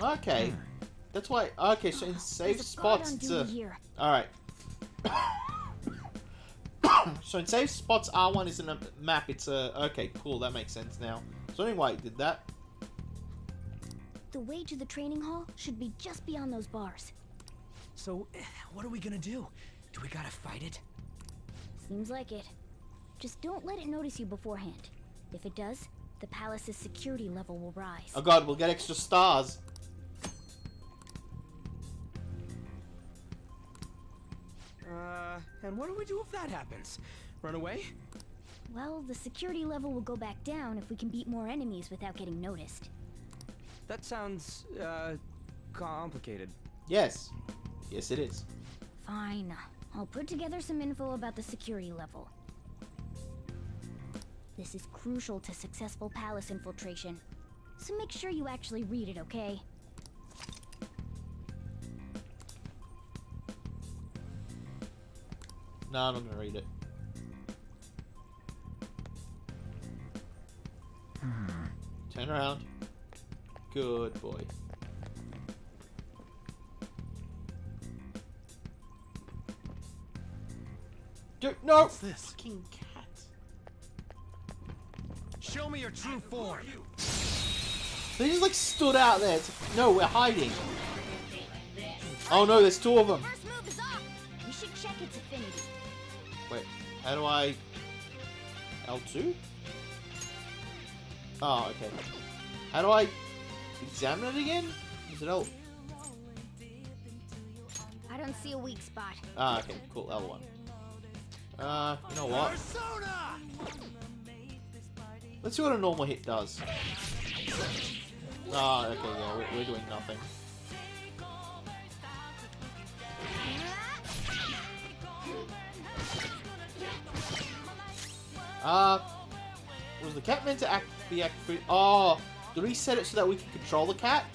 Okay. That's why. Okay, so in safe There's a guard spots, on it's duty here. Alright. So in safe spots, R1 isn't a map, it's a... Okay, cool, that makes sense now. So anyway, did that. The way to the training hall should be just beyond those bars. So, what are we gonna do? Do we gotta fight it? Seems like it. Just don't let it notice you beforehand. If it does, the palace's security level will rise. Oh god, we'll get extra stars. And what do we do if that happens? Run away? Well, the security level will go back down if we can beat more enemies without getting noticed. That sounds, complicated. Yes. Yes, it is. Fine. I'll put together some info about the security level. This is crucial to successful palace infiltration. So make sure you actually read it, okay? No, I'm not gonna read it. Turn around. Good boy. Dude, no! What's this? Fucking cat. Show me your true form. They just like stood out there. It's like, no, we're hiding. Oh no, there's two of them. First move is off. We should check its affinity. Wait, how do I... L2? Oh, okay. How do I examine it again? Is it L... I don't see a weak spot. Ah, okay, cool, L1. You know what? Let's see what a normal hit does. Ah, okay, yeah, we're doing nothing. Was the cat meant to be activated? Oh, did we set it so that we can control the cat?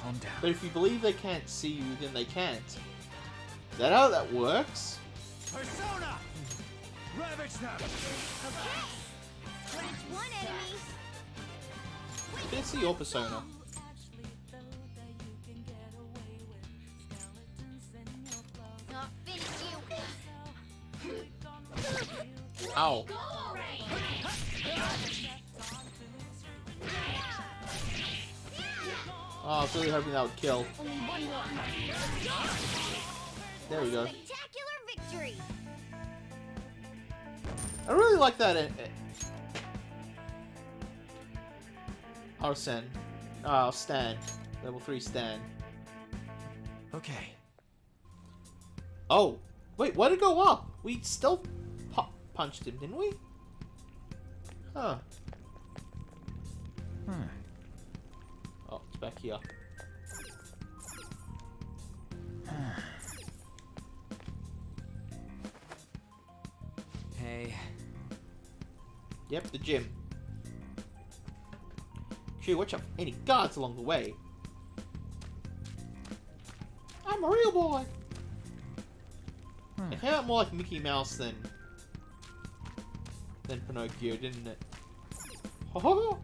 Calm down. But if you believe they can't see you, then they can't. Is that how that works? Persona! Ravage them! Okay. But it's one enemy. Let's see your persona. Not finish you. Ow. Oh, I was really hoping that would kill. Only one more. There we go. Spectacular victory. I really like that. Arsene. Stan. Level 3 Stan. Okay. Oh, wait, why'd it go up? We still punched him, didn't we? Huh. Oh, it's back here. Hey. Yep, the gym. Sure, watch out for any guards along the way. I'm a real boy. It came out more like Mickey Mouse than Pinocchio, didn't it? Oh,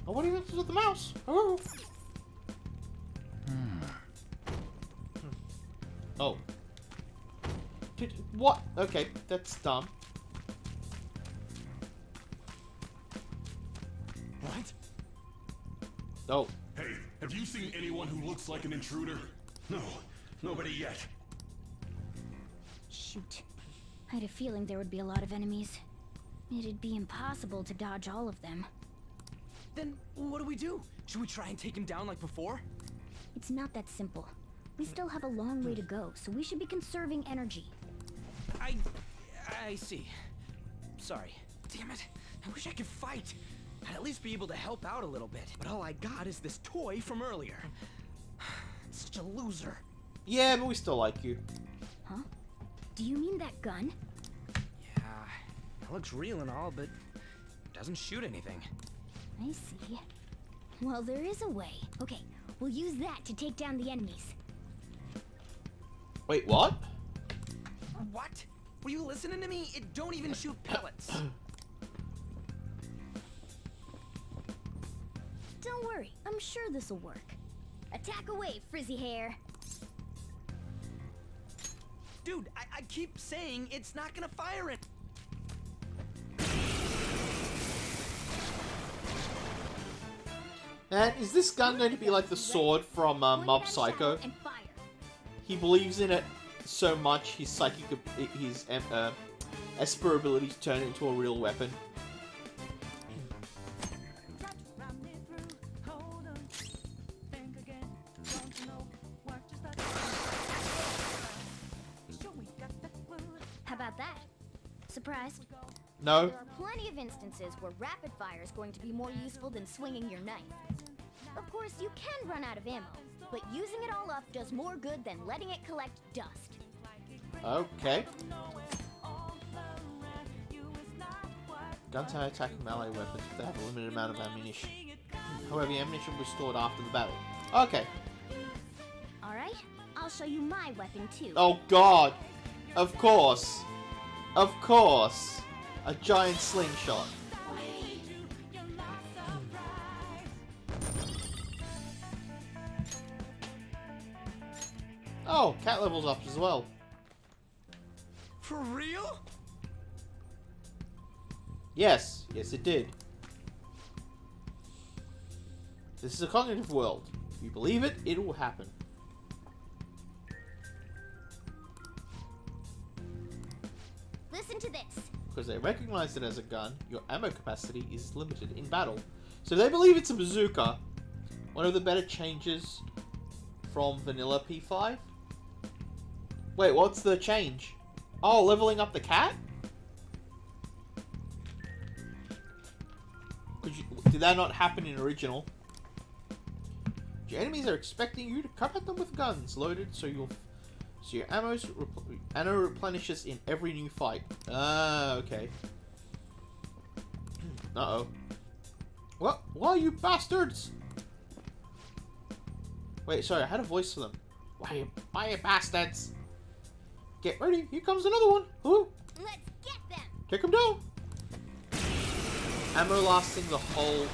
oh, what are you going to do with the mouse? Oh. Oh. Dude, what? Okay, that's dumb. What? Oh. Hey, have you seen anyone who looks like an intruder? No, nobody yet. Shoot. I had a feeling there would be a lot of enemies. It'd be impossible to dodge all of them. Then what do we do? Should we try and take him down like before? It's not that simple. We still have a long way to go, so we should be conserving energy. I see. Sorry. Damn it. I wish I could fight. I'd at least be able to help out a little bit. But all I got is this toy from earlier. Such a loser. Yeah, but we still like you. Huh? Do you mean that gun? Yeah, it looks real and all, but it doesn't shoot anything. I see. Well, there is a way. Okay, we'll use that to take down the enemies. Wait, what? What? Were you listening to me? It don't even shoot pellets. Don't worry, I'm sure this'll work. Attack away, frizzy hair. Dude, I keep saying it's not gonna fire it. And is this gun going to be like the sword from Mob Psycho? He believes in it so much, his psychic, his Esper abilities turn it into a real weapon. How about that? Surprised? No. There are plenty of instances where rapid fire is going to be more useful than swinging your knife. Of course, you can run out of ammo, but using it all up does more good than letting it collect dust. Okay. Guns can attack melee weapons, but they have a limited amount of ammunition. However, the ammunition was stored after the battle. Okay. Alright, I'll show you my weapon too. Oh god! Of course! Of course! A giant slingshot. Oh, cat levels up as well. For real? Yes, yes it did. This is a cognitive world. If you believe it, it will happen. Listen to this. Because they recognize it as a gun, your ammo capacity is limited in battle. So they believe it's a bazooka. One of the better changes from vanilla P5. Wait, what's the change? Oh, leveling up the cat? Did that not happen in original? Your enemies are expecting you to come at them with guns loaded, so your ammo replenishes in every new fight. Ah, okay. Uh-oh. What? Why, you bastards? Wait, sorry, I had a voice for them. Why, you bastards? Get ready, here comes another one. Ooh. Let's get them. Take them down. Ammo lasting the whole...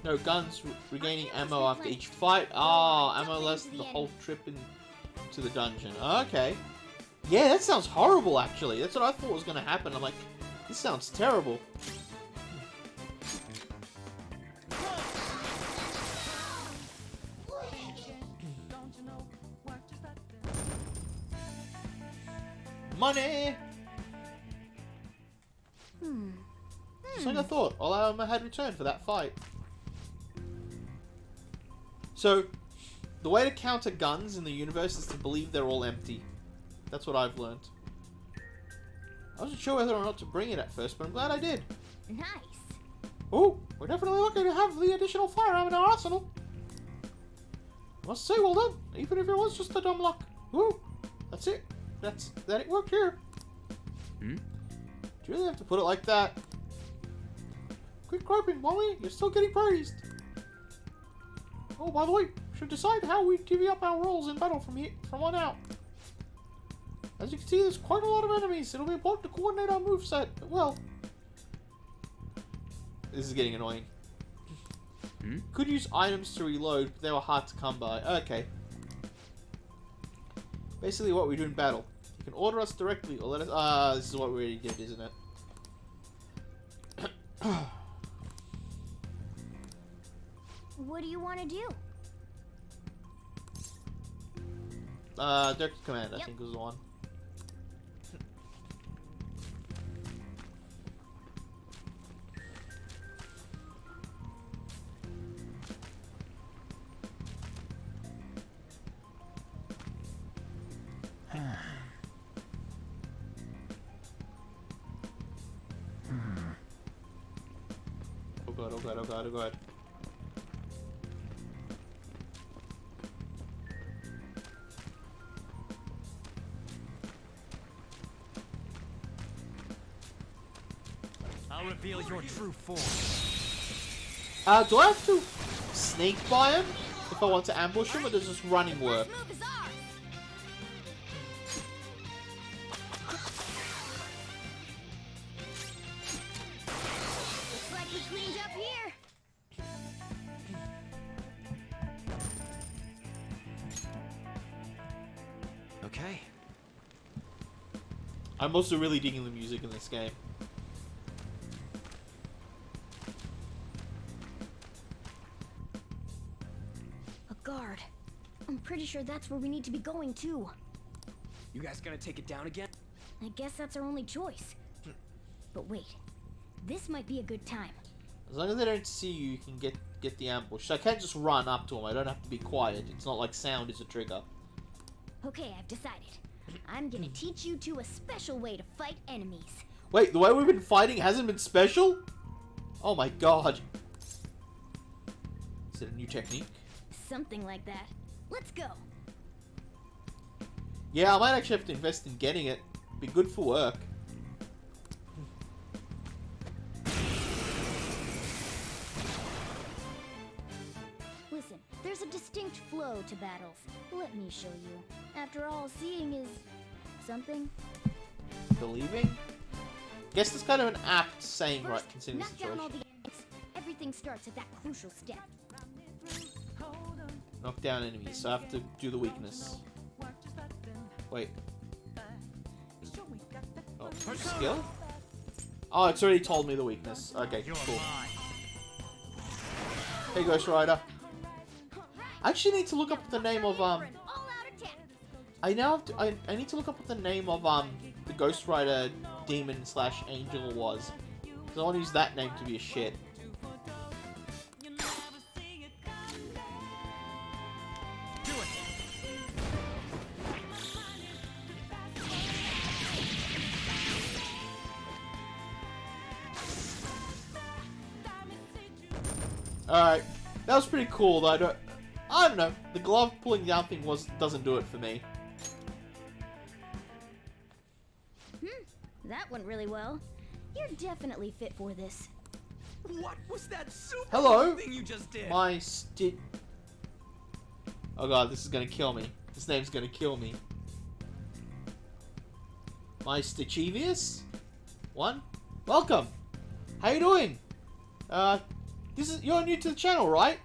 No, guns regaining ammo after each fight. Ah, ammo lasting the whole trip into the dungeon. Okay. Yeah, that sounds horrible, actually. That's what I thought was going to happen. I'm like, this sounds terrible. Money! Just like I thought. All I had returned for that fight. So, the way to counter guns in the universe is to believe they're all empty. That's what I've learned. I wasn't sure whether or not to bring it at first, but I'm glad I did. Nice. Oh, we're definitely lucky to have the additional firearm in our arsenal. I must say, well done, even if it was just a dumb luck. Woo! That's it. That it worked here. Hmm? Do you really have to put it like that? Quit groping, Molly. You're still getting praised. Oh, by the way, we should decide how we divvy up our roles in battle from on out. As you can see, there's quite a lot of enemies. It'll be important to coordinate our moveset. Well, this is getting annoying. Hmm? Could use items to reload, but they were hard to come by. Okay. Basically what we do in battle. You can order us directly or let us... this is what we already did, isn't it? What do you want to do? Direct command, I think was the one. god, oh god, oh god, oh god. I'll reveal your true form. Do I have to sneak by him if I want to ambush him, or does this running work? Move is ours. Looks like we cleaned up here. Okay. I'm also really digging the music in this game. A guard. I'm pretty sure that's where we need to be going too. You guys gonna take it down again? I guess that's our only choice. But wait, this might be a good time. As long as they don't see you, you can get the ambush. So I can't just run up to him. I don't have to be quiet. It's not like sound is a trigger. Okay, I've decided. I'm gonna teach you two a special way to fight enemies. Wait, the way we've been fighting hasn't been special? Oh my god. Is it a new technique? Something like that. Let's go. Yeah, I might actually have to invest in getting it. Be good for work. Listen, there's a distinct flow to battles. Let me show you. After all, seeing is something. Believing? Guess that's kind of an apt saying, right, First, considering the knock down all situation. the enemies. Everything starts at that crucial step. Knock down enemies, so I have to do the weakness. Wait. Oh, skill? Oh, it's already told me the weakness. Okay, cool. Hey, Ghost Rider. I actually need to look up the name of, All-out attack. I now have to, I need to look up what the name of, the Ghost Rider demon slash angel was. Because I want to use that name to be a shit. Alright, that was pretty cool, though. I don't know. The glove pulling down thing doesn't do it for me. That went really well. You're definitely fit for this. What was that super Hello? thing you just did? My Stick. Oh god, this is gonna kill me. This name's gonna kill me. My Stitchivius? One? Welcome! How you doing? You're new to the channel, right?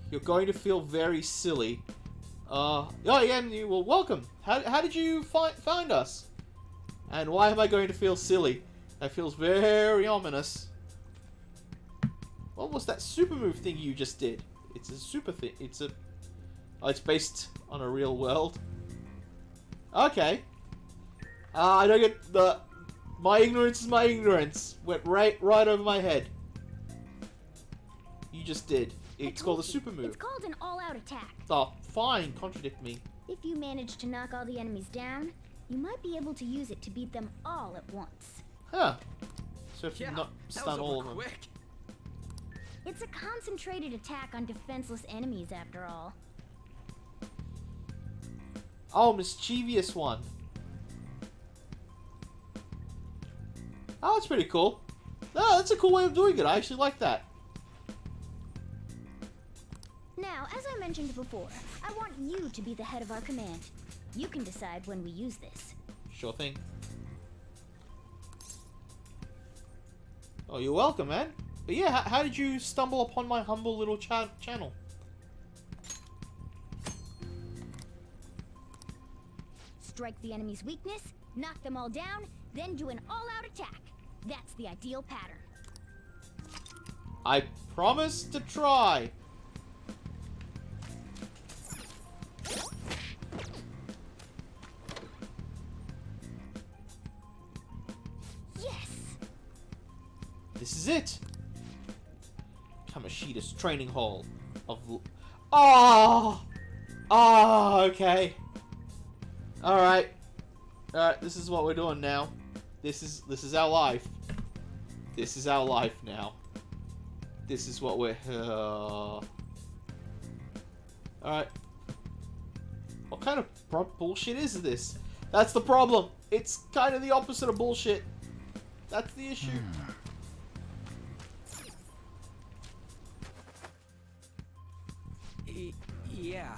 You're going to feel very silly. Oh yeah, well, welcome. How did you find us? And why am I going to feel silly? That feels very ominous. What was that super move thing you just did? It's a super thing. It's based on a real world. Okay. I don't get my ignorance is my ignorance. Went right over my head. You just did. It's called a super move. It's called an all-out attack. Oh, fine. Contradict me. If you manage to knock all the enemies down, you might be able to use it to beat them all at once. Huh. So if you not that stun was all over of them. quick. It's a concentrated attack on defenseless enemies, after all. Oh, mischievous one. Oh, that's pretty cool. Oh, that's a cool way of doing it. I actually like that. Now, as I mentioned before, I want you to be the head of our command. You can decide when we use this. Sure thing. Oh, you're welcome, man. But yeah, how did you stumble upon my humble little channel? Strike the enemy's weakness, knock them all down, then do an all-out attack. That's the ideal pattern. I promise to try. Yes! This is it. Kamoshida's training hall of... Oh! Oh, okay. Alright. Alright, this is what we're doing now. This is our life. This is our life now. This is what we're... Alright. What kind of bullshit is this? That's the problem. It's kind of the opposite of bullshit. That's the issue. Yeah.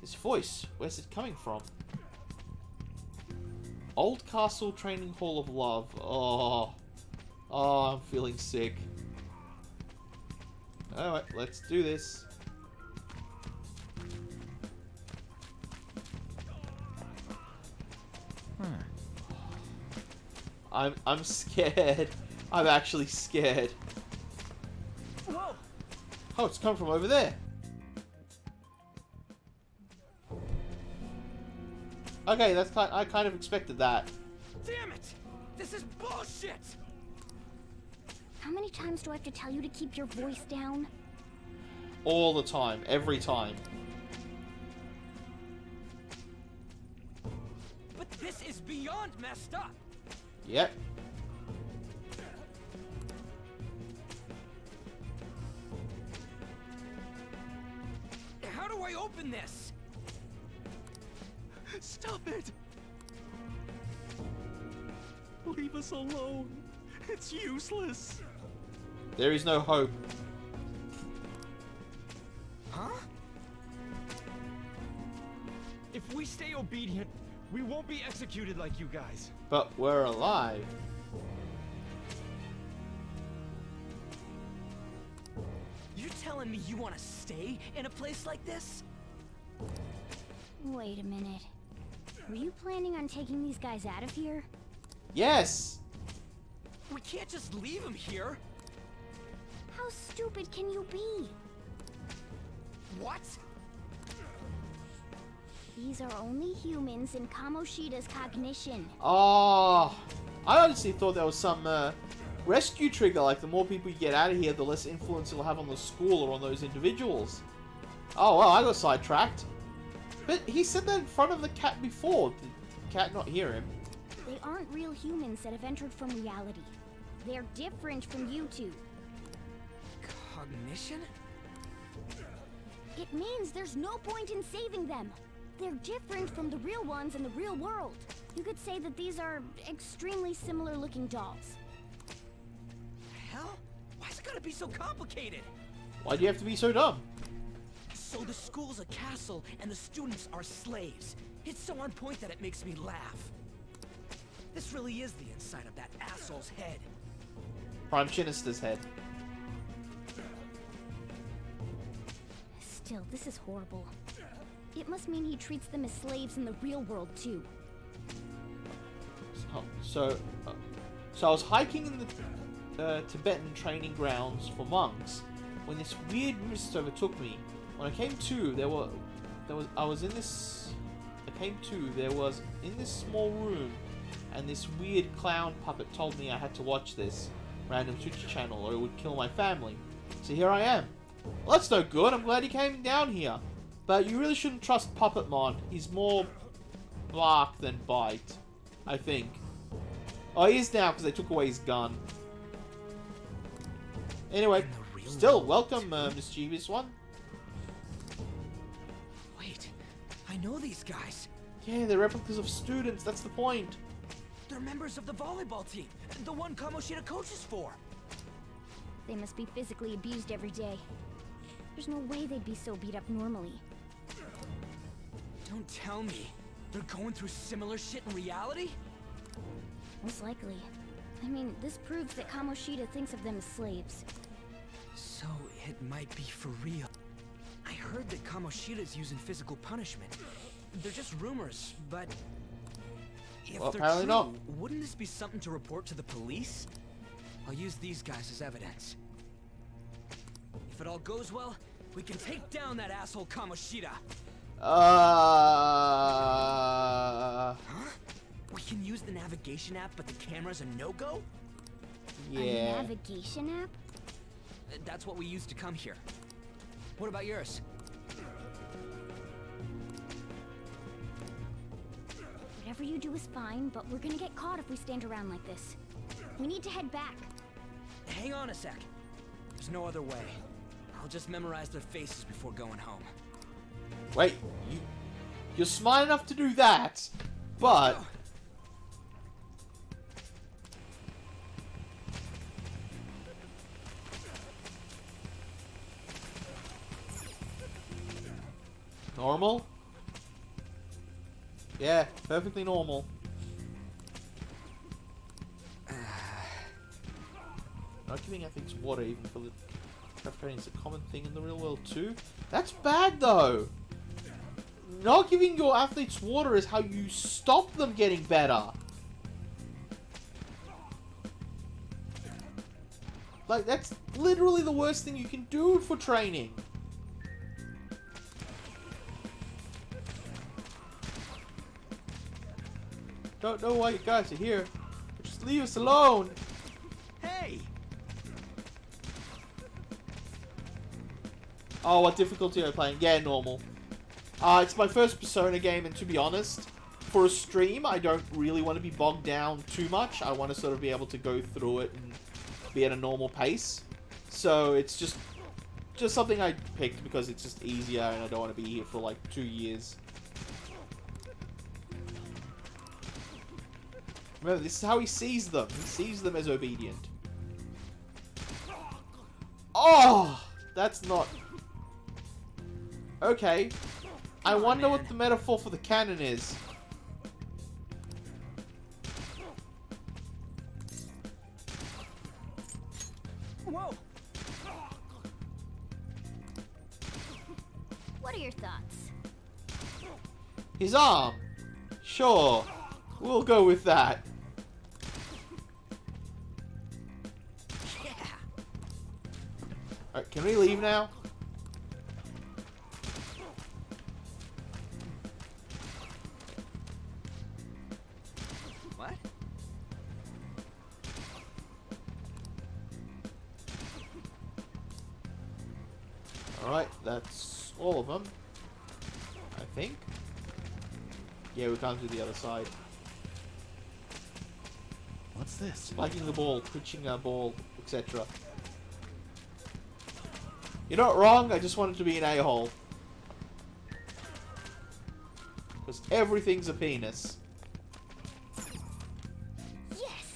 This voice, where's it coming from? Old Castle Training Hall of Love. Oh. Oh, I'm feeling sick. Alright, let's do this. I'm scared. I'm actually scared. Whoa! Oh, it's coming from over there. Okay, I kind of expected that. Damn it! This is bullshit! How many times do I have to tell you to keep your voice down? All the time, every time. But this is beyond messed up! Yep. How do I open this? Stop it! Leave us alone. It's useless. There is no hope. Huh? If we stay obedient, we won't be executed like you guys. But we're alive. You telling me you want to stay in a place like this? Wait a minute. Were you planning on taking these guys out of here? Yes! We can't just leave them here. How stupid can you be? What? These are only humans in Kamoshida's cognition. Oh, I honestly thought there was some rescue trigger, like the more people you get out of here, the less influence it'll have on the school or on those individuals. Oh, well, I got sidetracked. But he said that in front of the cat before. Did the cat not hear him? They aren't real humans that have entered from reality. They're different from you two. Cognition? It means there's no point in saving them. They're different from the real ones in the real world. You could say that these are extremely similar looking dolls. Hell? Why's it gotta be so complicated? Why do you have to be so dumb? So the school's a castle and the students are slaves. It's so on point that it makes me laugh. This really is the inside of that asshole's head. Prime Chinister's head. Still, this is horrible. It must mean he treats them as slaves in the real world too. So I was hiking in the Tibetan training grounds for monks when this weird mist overtook me. When I came to, there was in this small room, and this weird clown puppet told me I had to watch this random Twitch channel or it would kill my family. So here I am. Well, that's no good. I'm glad he came down here. But you really shouldn't trust Puppetmon. He's more bark than bite, I think. Oh, he is now because they took away his gun. Anyway, still, welcome, mischievous one. Wait, I know these guys. Yeah, they're replicas of students, that's the point. They're members of the volleyball team, the one Kamoshida coaches for. They must be physically abused every day. There's no way they'd be so beat up normally. Don't tell me. They're going through similar shit in reality? Most likely. I mean, this proves that Kamoshida thinks of them as slaves. So it might be for real. I heard that Kamoshida's using physical punishment. They're just rumors, but... If Well, they're apparently true, not. wouldn't this be something to report to the police? I'll use these guys as evidence. If it all goes well, we can take down that asshole Kamoshida. Huh? We can use the navigation app, but the camera's a no-go? Yeah. A navigation app? That's what we used to come here. What about yours? Whatever you do is fine, but we're gonna get caught if we stand around like this. We need to head back. Hang on a sec. There's no other way. I'll just memorize their faces before going home. Wait, you're smart enough to do that, but... Normal? Yeah, perfectly normal. Not giving athletes water even for the craft training is a common thing in the real world too. That's bad though! Not giving your athletes water is how you stop them getting better. Like, that's literally the worst thing you can do for training. Don't know why you guys are here. Just leave us alone. Hey! Oh, what difficulty are you playing? Yeah, normal. It's my first Persona game, and to be honest, for a stream, I don't really want to be bogged down too much. I want to sort of be able to go through it and be at a normal pace. So it's just something I picked because it's just easier, and I don't want to be here for like 2 years. Remember, this is how he sees them. He sees them as obedient. Oh! That's not... Okay. I wonder what the metaphor for the cannon is. Whoa! What are your thoughts? His arm. Sure. We'll go with that. Yeah. Alright, can we leave now? What? Alright, that's all of them. I think. Yeah, we can't do the other side. What's this? Spiking the ball, pitching a ball, etc. You're not wrong, I just wanted to be an a-hole. Because everything's a penis. Yes!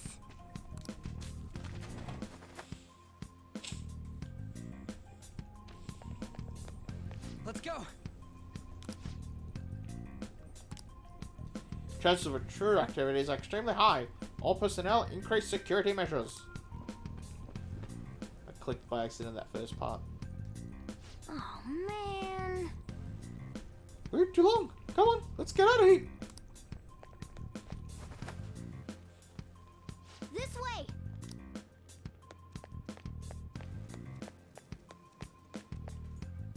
Let's go! Chances of a true activity is extremely high. All personnel increase security measures. I clicked by accident that first part. Oh, man. We're too long. Come on, let's get out of here. This way!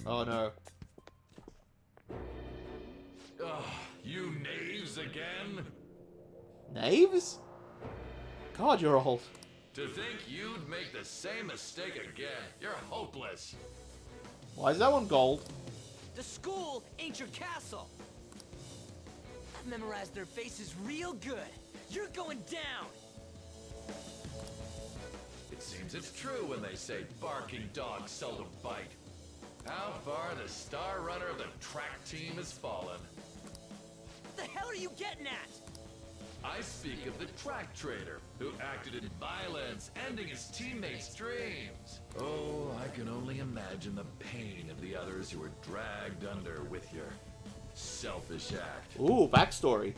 Oh no. Ugh, you knaves again? Knaves? God, you're old. To think you'd make the same mistake again. You're hopeless. Why is that one gold? The school ain't your castle! I've memorized their faces real good. You're going down! It seems it's true when they say barking dogs seldom bite. How far the star runner of the track team has fallen. What the hell are you getting at? I speak of the track trader, who acted in violence, ending his teammates' dreams. Oh, I can only imagine the pain of the others who were dragged under with your selfish act. Ooh, backstory.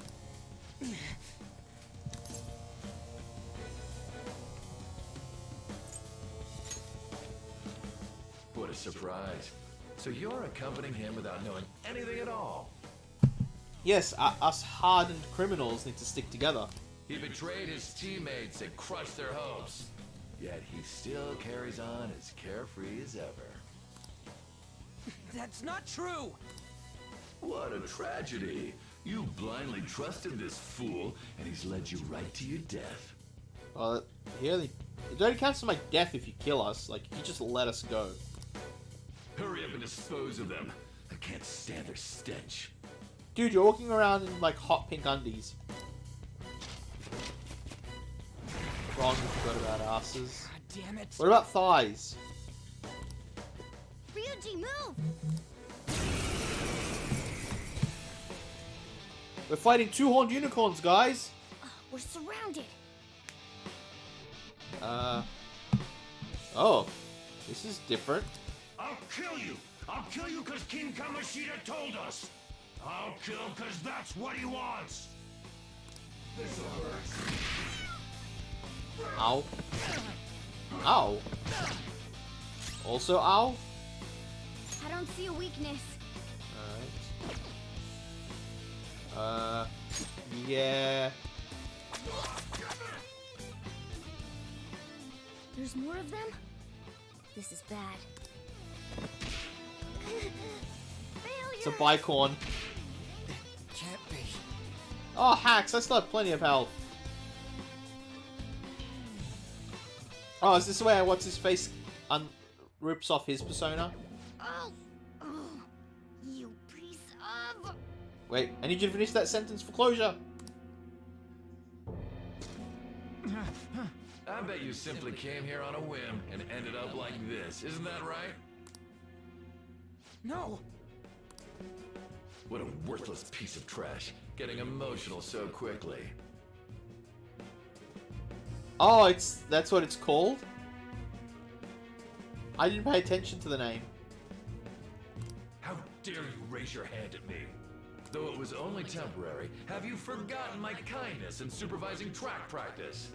What a surprise. So you're accompanying him without knowing anything at all? Yes, us hardened criminals need to stick together. He betrayed his teammates and crushed their hopes. Yet he still carries on as carefree as ever. That's not true! What a tragedy. You blindly trusted this fool, and he's led you right to your death. Well, here it only counts as my death if you kill us. Like, if you just let us go. Hurry up and dispose of them. I can't stand their stench. Dude, you're walking around in like hot pink undies. Wrong, we forgot about asses. God damn it. What about thighs? Ryuji, move! We're fighting two-horned unicorns, guys. We're surrounded. Oh. This is different. I'll kill you! I'll kill you because King Kamoshida told us! I'll kill because that's what he wants! Ow. Ow. Also ow. I don't see a weakness. Alright. Yeah. There's more of them? This is bad. It's a bicorn. Can't be. Oh, hacks, I still have plenty of health. Oh, is this the way what's his face rips off his persona? Oh, you piece of... Wait, I need you to finish that sentence for closure. I bet you simply came here on a whim and ended up like this, isn't that right? No. What a worthless piece of trash, getting emotional so quickly. Oh, that's what it's called? I didn't pay attention to the name. How dare you raise your hand at me? Though it was only temporary, have you forgotten my kindness in supervising track practice?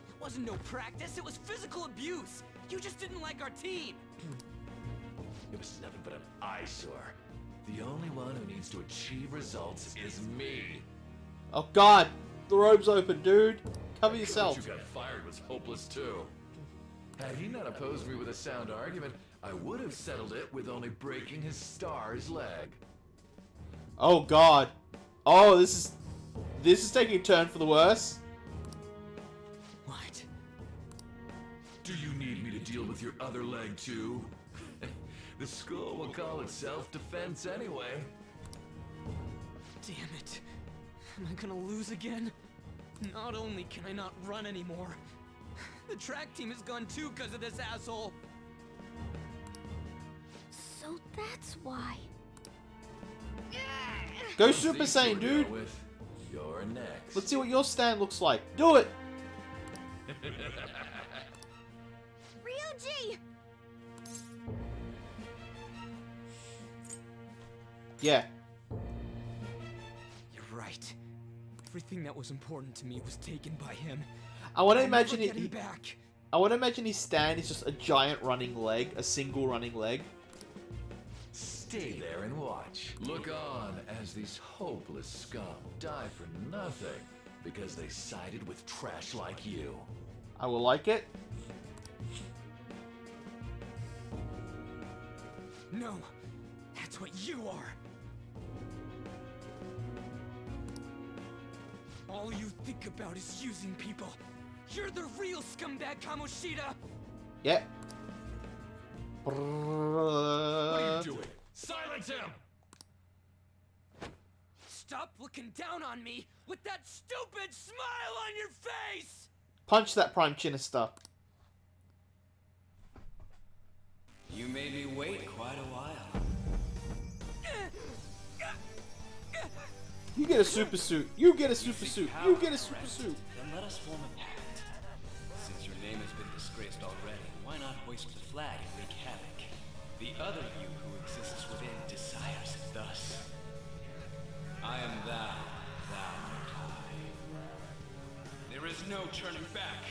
It wasn't no practice, it was physical abuse. You just didn't like our team. It was nothing but an eyesore. The only one who needs to achieve results is me. Oh god, the robe's open, dude. Cover The yourself. coach who got fired was hopeless too. Had he not opposed me with a sound argument, I would have settled it with only breaking his star's leg. Oh god. Oh, this is taking a turn for the worse. What? Do you need me to deal with your other leg too? The school will call it self-defense anyway. Damn it. Am I gonna lose again? Not only can I not run anymore, the track team is gone too because of this asshole. So that's why. Go Super Saiyan, dude. You're next. Let's see what your stand looks like. Do it. Ryuji! Yeah. You're right. Everything that was important to me was taken by him. I want to I'll imagine never get it. him back. I want to imagine his stand is just a giant running leg, a single running leg. Stay there and watch. Look on as these hopeless scum die for nothing because they sided with trash like you. I will like it. No, that's what you are. All you think about is using people. You're the real scumbag, Kamoshida! Yep. What are you doing? Silence him! Stop looking down on me with that stupid smile on your face! Punch that Prime Chinister. You made me wait quite a while. You get a super suit. You get a super suit. You get a super suit. Then let us form a pact. Since your name has been disgraced already, why not hoist the flag and wreak havoc? The other you who exists within desires it thus. I am thou, thou art I. There is no turning back.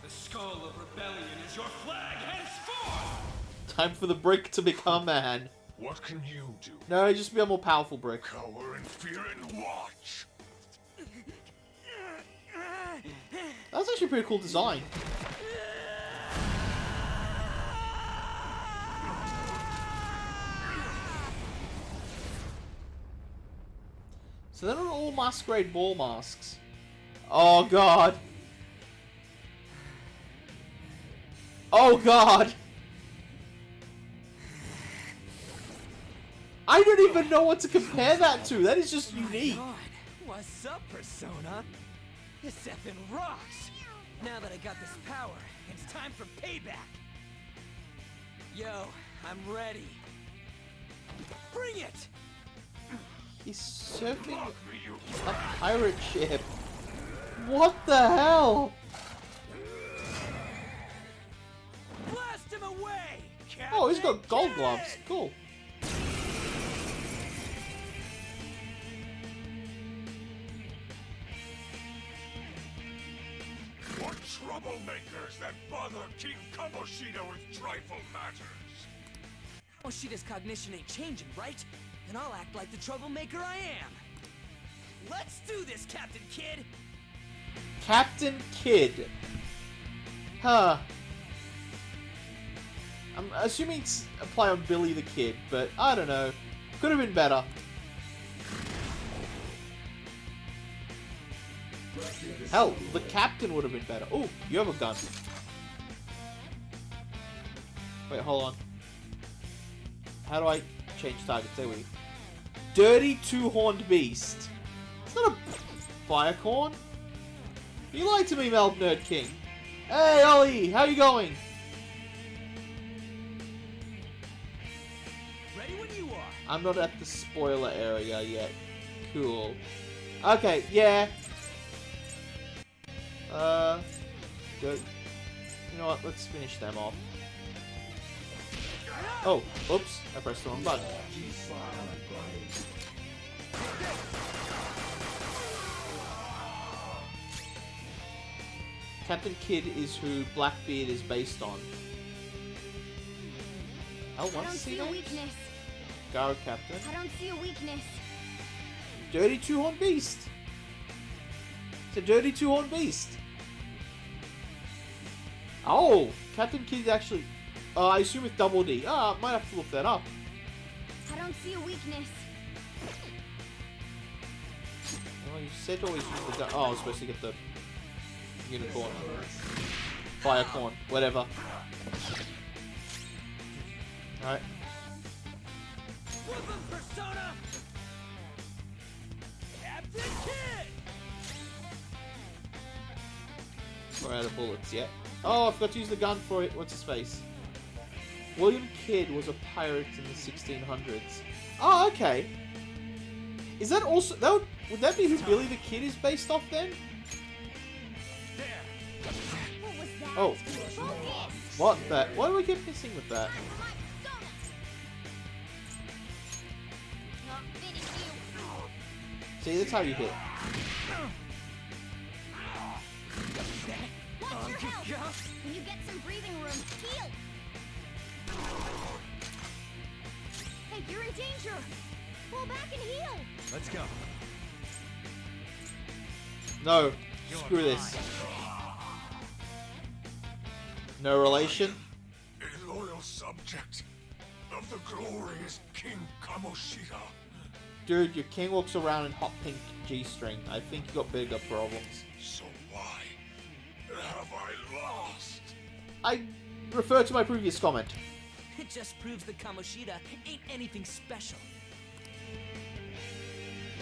The skull of rebellion is your flag henceforth! Time for the brick to become a man. What can you do? No, just be a more powerful brick. Cower in fear and watch. That's actually a pretty cool design. So they're not all masquerade ball masks. Oh god. Oh god. I don't even know what to compare that to. That is just unique. God. What's up, Persona? This effing rocks. Now that I got this power, it's time for payback. Yo, I'm ready. Bring it! He's surfing a pirate ship. What the hell? Blast him away! Oh, he's got gold gloves. Cool. What troublemakers that bother King Kamoshida with trifle matters? Oshida's cognition ain't changing, right? Then I'll act like the troublemaker I am. Let's do this, Captain Kid! Captain Kid. Huh. I'm assuming it's a play on Billy the Kid, but I don't know. Could have been better. Hell, the captain would have been better. Oh, you have a gun. Wait, hold on. How do I change targets? There we go. Dirty two-horned beast. It's not a fire corn. You lied to me, Melb Nerd King. Hey, Ollie, how you going? Ready when you are. I'm not at the spoiler area yet. Cool. Okay, yeah. Good. You know what? Let's finish them off. Oh, oops. I pressed the wrong button. Captain Kidd is who Blackbeard is based on. Oh, I what's don't his see a name? weakness. Garo Captain. I don't see a weakness. Dirty two-horned beast. It's a dirty two-horned beast. Oh, Captain Kidd actually. I assume it's double D. Ah, might have to look that up. I don't see a weakness. Well, you said always use the gun. Oh, I was supposed to get the unicorn. Fire corn. Whatever. Alright. Whoop 'em, Persona! Captain Kid! We're out of bullets yet. Oh, I forgot to use the gun for it. What's his face? William Kidd was a pirate in the 1600s. Oh, okay. Is that also... would that be who Billy the Kid is based off then? What was that? Oh. Focus! What? That? Why do I keep missing with that? Not finish you. See, that's how you hit. Watch your health. When you get some breathing room, heal. Hey, you're in danger. Pull back and heal. Let's go. No. Screw this. No relation? A loyal subject of the glorious King Kamoshida. Dude, your king walks around in hot pink G-string. I think you got bigger problems. So why have I lost? I refer to my previous comment. It just proves that Kamoshida ain't anything special.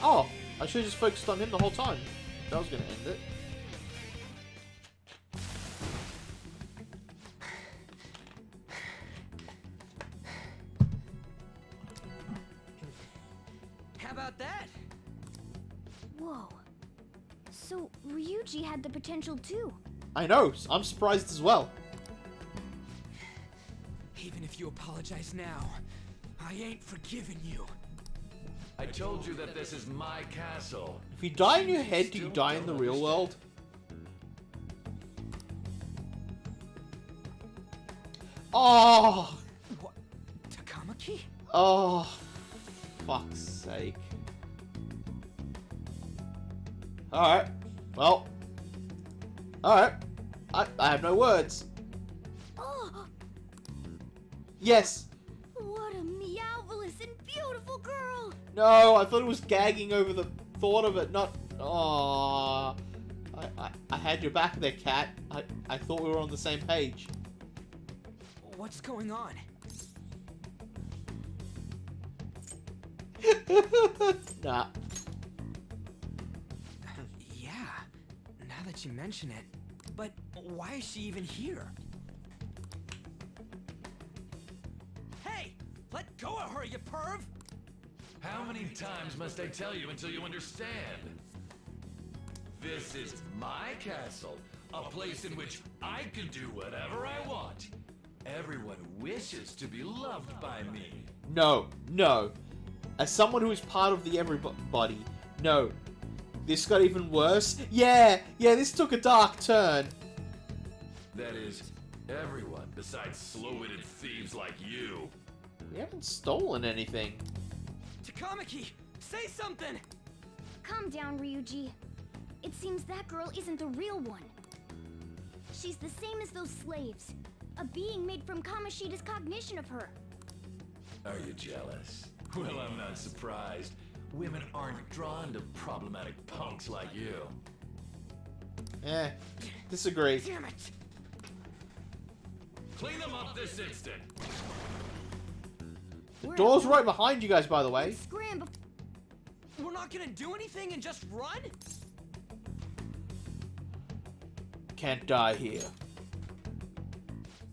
Oh, I should have just focused on him the whole time. That was going to end it. How about that? Whoa. So, Ryuji had the potential too. I know, I'm surprised as well. Even if you apologize now, I ain't forgiving you. I told you that this is my castle. If you die in your head, do you die in the real world? Oh! What? Takamaki? Oh, fuck's sake. Alright. Well. Alright. I have no words. Oh, Yes. what a meowvelous and beautiful girl. No, I thought it was gagging over the thought of it, not... Oh, I had your back there, cat. I thought we were on the same page. What's going on? Nah. Yeah, now that you mention it. But why is she even here? Hey! Let go of her, you perv! How many times must I tell you until you understand? This is my castle, a place in which I can do whatever I want. Everyone wishes to be loved by me. No, no. As someone who is part of the everybody, no. This got even worse. Yeah, this took a dark turn. That is, everyone besides slow-witted thieves like you. We haven't stolen anything. Takamaki, say something! Calm down, Ryuji. It seems that girl isn't the real one. She's the same as those slaves. A being made from Kamoshida's cognition of her. Are you jealous? Well, I'm not surprised. Women aren't drawn to problematic punks like you. Disagree. Damn it! Clean them up this instant! The door's right behind you guys, by the way. Scram! We're not gonna do anything and just run? Can't die here.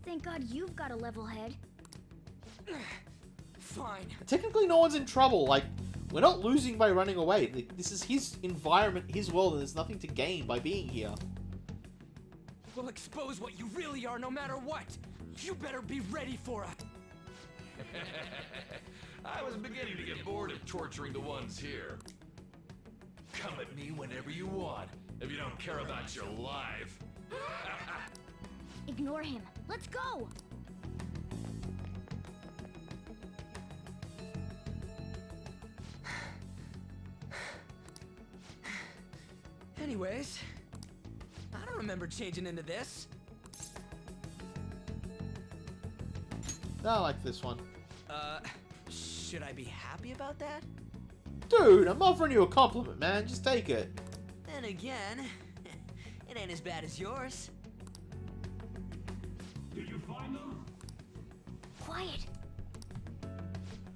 Thank God you've got a level head. Fine. Technically, no one's in trouble. Like, we're not losing by running away. Like, this is his environment, his world, and there's nothing to gain by being here. We'll expose what you really are no matter what. You better be ready for it. I was beginning to get bored of torturing the ones here. Come at me whenever you want, if you don't care about your life. Ignore him. Let's go! Anyways, I don't remember changing into this. I like this one. Should I be happy about that? Dude, I'm offering you a compliment, man. Just take it. Then again, it ain't as bad as yours. Did you find them? Quiet.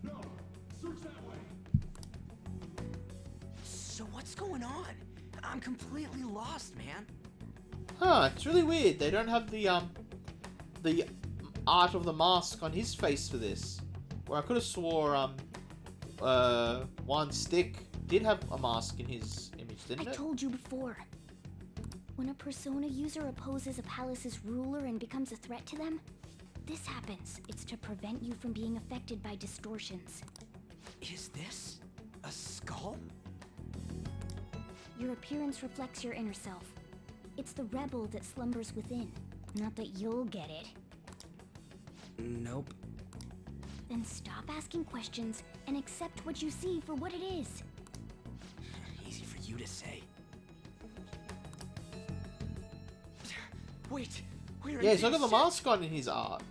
No. Search that way. So what's going on? I'm completely lost, man. Huh, it's really weird. They don't have the art of the mask on his face for this. Where I could have swore, Juan Stick did have a mask in his image, didn't I it? told you before. When a Persona user opposes a palace's ruler and becomes a threat to them, this happens. It's to prevent you from being affected by distortions. Is this a skull? Your appearance reflects your inner self. It's the rebel that slumbers within. Not that you'll get it. Nope. Then stop asking questions and accept what you see for what it is. Easy for you to say. Wait, we're in Yeah, he's got deep the shit. mask on in his art.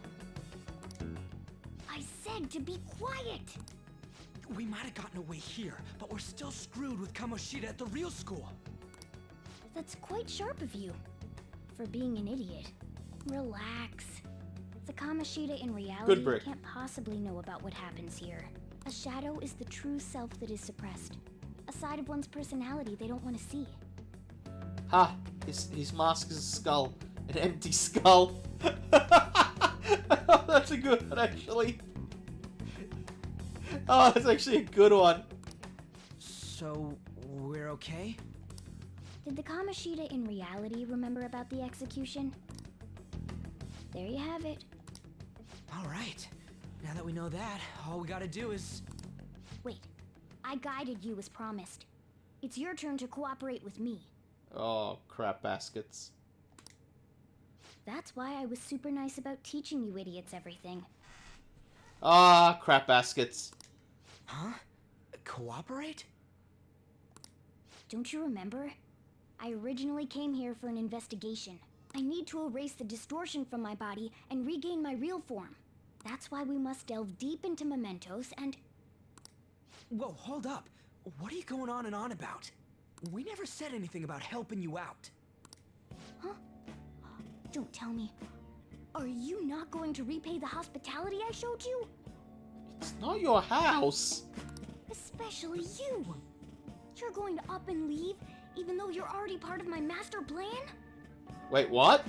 I said to be quiet! We might have gotten away here, but we're still screwed with Kamoshida at the real school. That's quite sharp of you. For being an idiot. Relax. The Kamoshida in reality brick. can't possibly know about what happens here. A shadow is the true self that is suppressed. A side of one's personality they don't want to see. Ha! His mask is a skull. An empty skull. That's a good one, actually. Oh, that's actually a good one. So, we're okay? Did the Kamoshida in reality remember about the execution? There you have it. Alright. Now that we know that, all we gotta do is... Wait. I guided you as promised. It's your turn to cooperate with me. Oh, crap baskets. That's why I was super nice about teaching you idiots everything. Ah, crap baskets. Huh? Cooperate? Don't you remember? I originally came here for an investigation. I need to erase the distortion from my body and regain my real form. That's why we must delve deep into mementos and... Whoa, hold up. What are you going on and on about? We never said anything about helping you out. Huh? Don't tell me. Are you not going to repay the hospitality I showed you? It's not your house. Especially you. You're going to up and leave, even though you're already part of my master plan? Wait, what?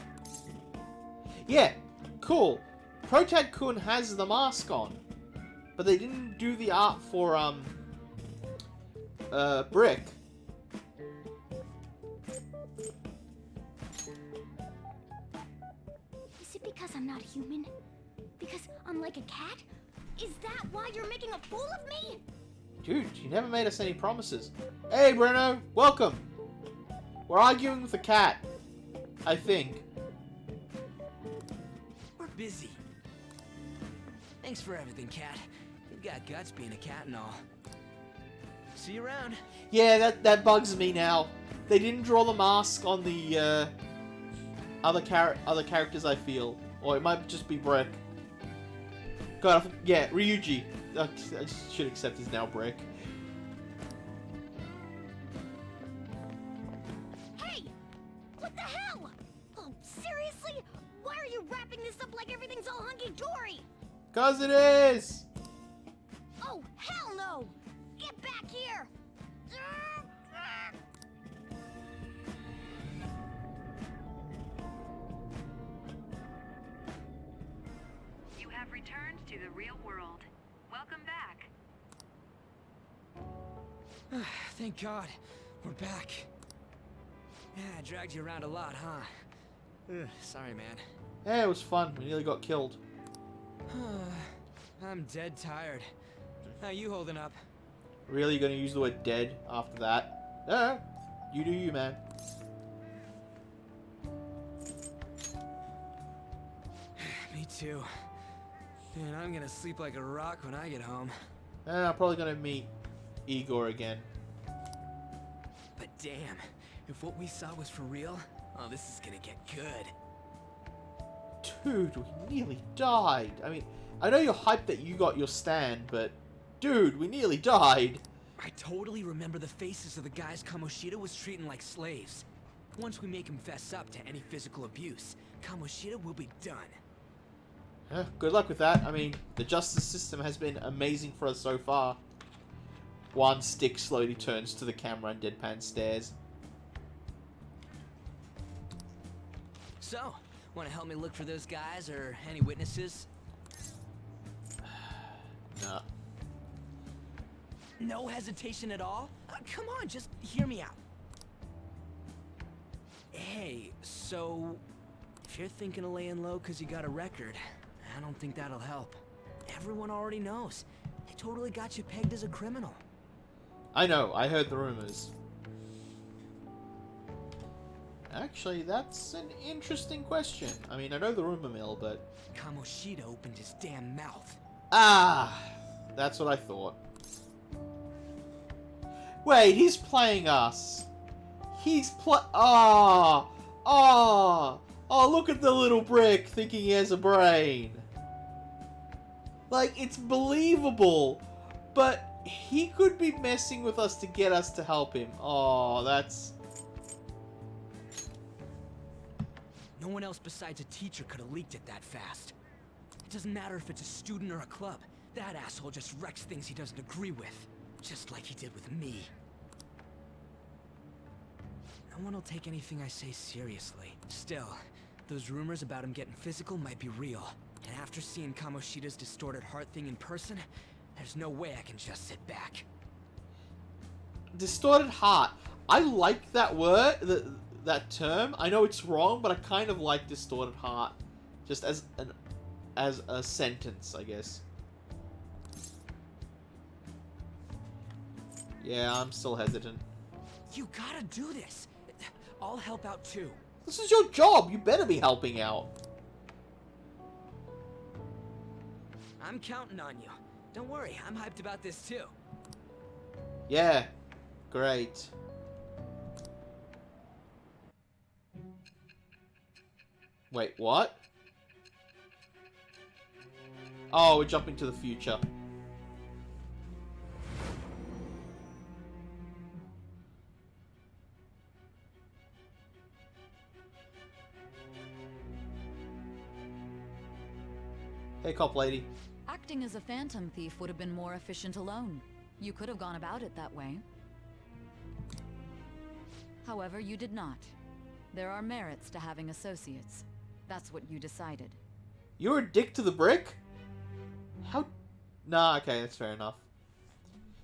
Yeah, cool. Protag-kun has the mask on. But they didn't do the art for, Brick. Is it because I'm not human? Because I'm like a cat? Is that why you're making a fool of me? Dude, you never made us any promises. Hey, Bruno, welcome. We're arguing with the cat, I think. We're busy. Thanks for everything, cat. You've got guts being a cat and all. See you around. Yeah, that bugs me now. They didn't draw the mask on the other characters, I feel. Or it might just be Brick. God, yeah, Ryuji. I should accept he's now Brick. Hey! What the hell? Oh, seriously? Why are you wrapping this up like everything's all hunky-dory? 'Cause it is! Oh, hell no! Get back here! You have returned to the real world. Welcome back. Thank God. We're back. Yeah, I dragged you around a lot, huh? Ugh, sorry, man. Yeah, it was fun. We nearly got killed. I'm dead tired. How you holding up? Really gonna use the word dead after that? You do you, man. Me too. Man, I'm gonna sleep like a rock when I get home. I'm probably gonna meet Igor again. But damn, if what we saw was for real, oh, this is gonna get good. Dude, we nearly died. I mean, I know you're hyped that you got your stand, but dude, we nearly died. I totally remember the faces of the guys Kamoshida was treating like slaves. Once we make him fess up to any physical abuse, Kamoshida will be done. Good luck with that. I mean, the justice system has been amazing for us so far. Juan Stick slowly turns to the camera and deadpan stares. So, want to help me look for those guys or any witnesses? Nah. No hesitation at all? Come on, just hear me out. Hey, so if you're thinking of laying low because you got a record, I don't think that'll help. Everyone already knows. They totally got you pegged as a criminal. I know, I heard the rumors. Actually, that's an interesting question. I mean, I know the rumor mill, but... Kamoshida opened his damn mouth. Ah! That's what I thought. Wait, he's playing us. He's Oh, look at the little Brick thinking he has a brain. Like, it's believable. But he could be messing with us to get us to help him. Oh, that's... No one else besides a teacher could have leaked it that fast. It doesn't matter if it's a student or a club. That asshole just wrecks things he doesn't agree with. Just like he did with me. No one will take anything I say seriously. Still, those rumors about him getting physical might be real. And after seeing Kamoshida's distorted heart thing in person, there's no way I can just sit back. Distorted heart. I like that word, that term. I know it's wrong, but I kind of like distorted heart. Just as a sentence, I guess. Yeah, I'm still hesitant. You gotta do this. I'll help out too. This is your job. You better be helping out. I'm counting on you. Don't worry, I'm hyped about this too. Yeah, great. Wait, what? Oh, we're jumping to the future. Hey, cop lady. Acting as a phantom thief would have been more efficient alone. You could have gone about it that way. However, you did not. There are merits to having associates. That's what you decided. You're a dick to the brick? How? Nah, okay, that's fair enough.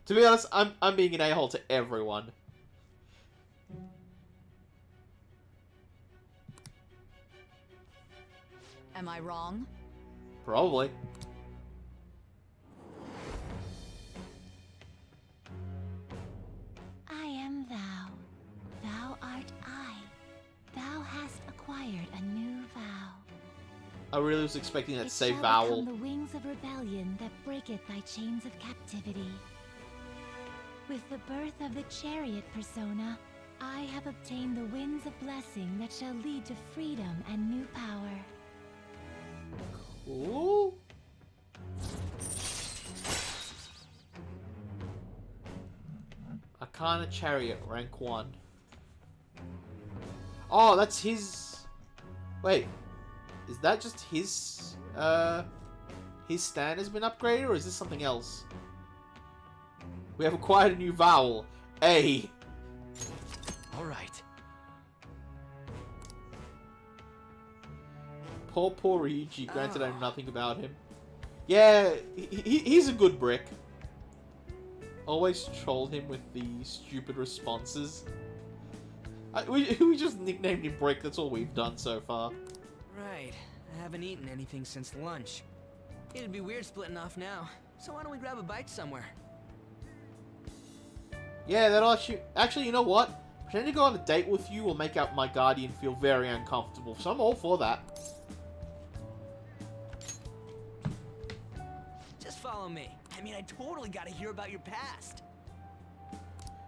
To be honest, I'm being an a-hole to everyone. Am I wrong? Probably. I am thou. Thou art I. Thou hast acquired a new vow. I really was expecting that to say It shall vowel. become the wings of rebellion that breaketh thy chains of captivity. With the birth of the chariot persona, I have obtained the winds of blessing that shall lead to freedom and new power. Ooh. Arcana Chariot, rank 1. Oh, that's his... Wait. Is that just his... His stand has been upgraded, or is this something else? We have acquired a new vowel. A. Alright. Poor Ryuji, granted I know nothing about him. Yeah, he's a good brick. Always troll him with the stupid responses. We just nicknamed him Brick, that's all we've done so far. Right. I haven't eaten anything since lunch. It'd be weird splitting off now, so why don't we grab a bite somewhere? Yeah, that'll actually, you know what? Pretending to go on a date with you will make out my guardian feel very uncomfortable, so I'm all for that. Just follow me. I mean, I totally gotta hear about your past.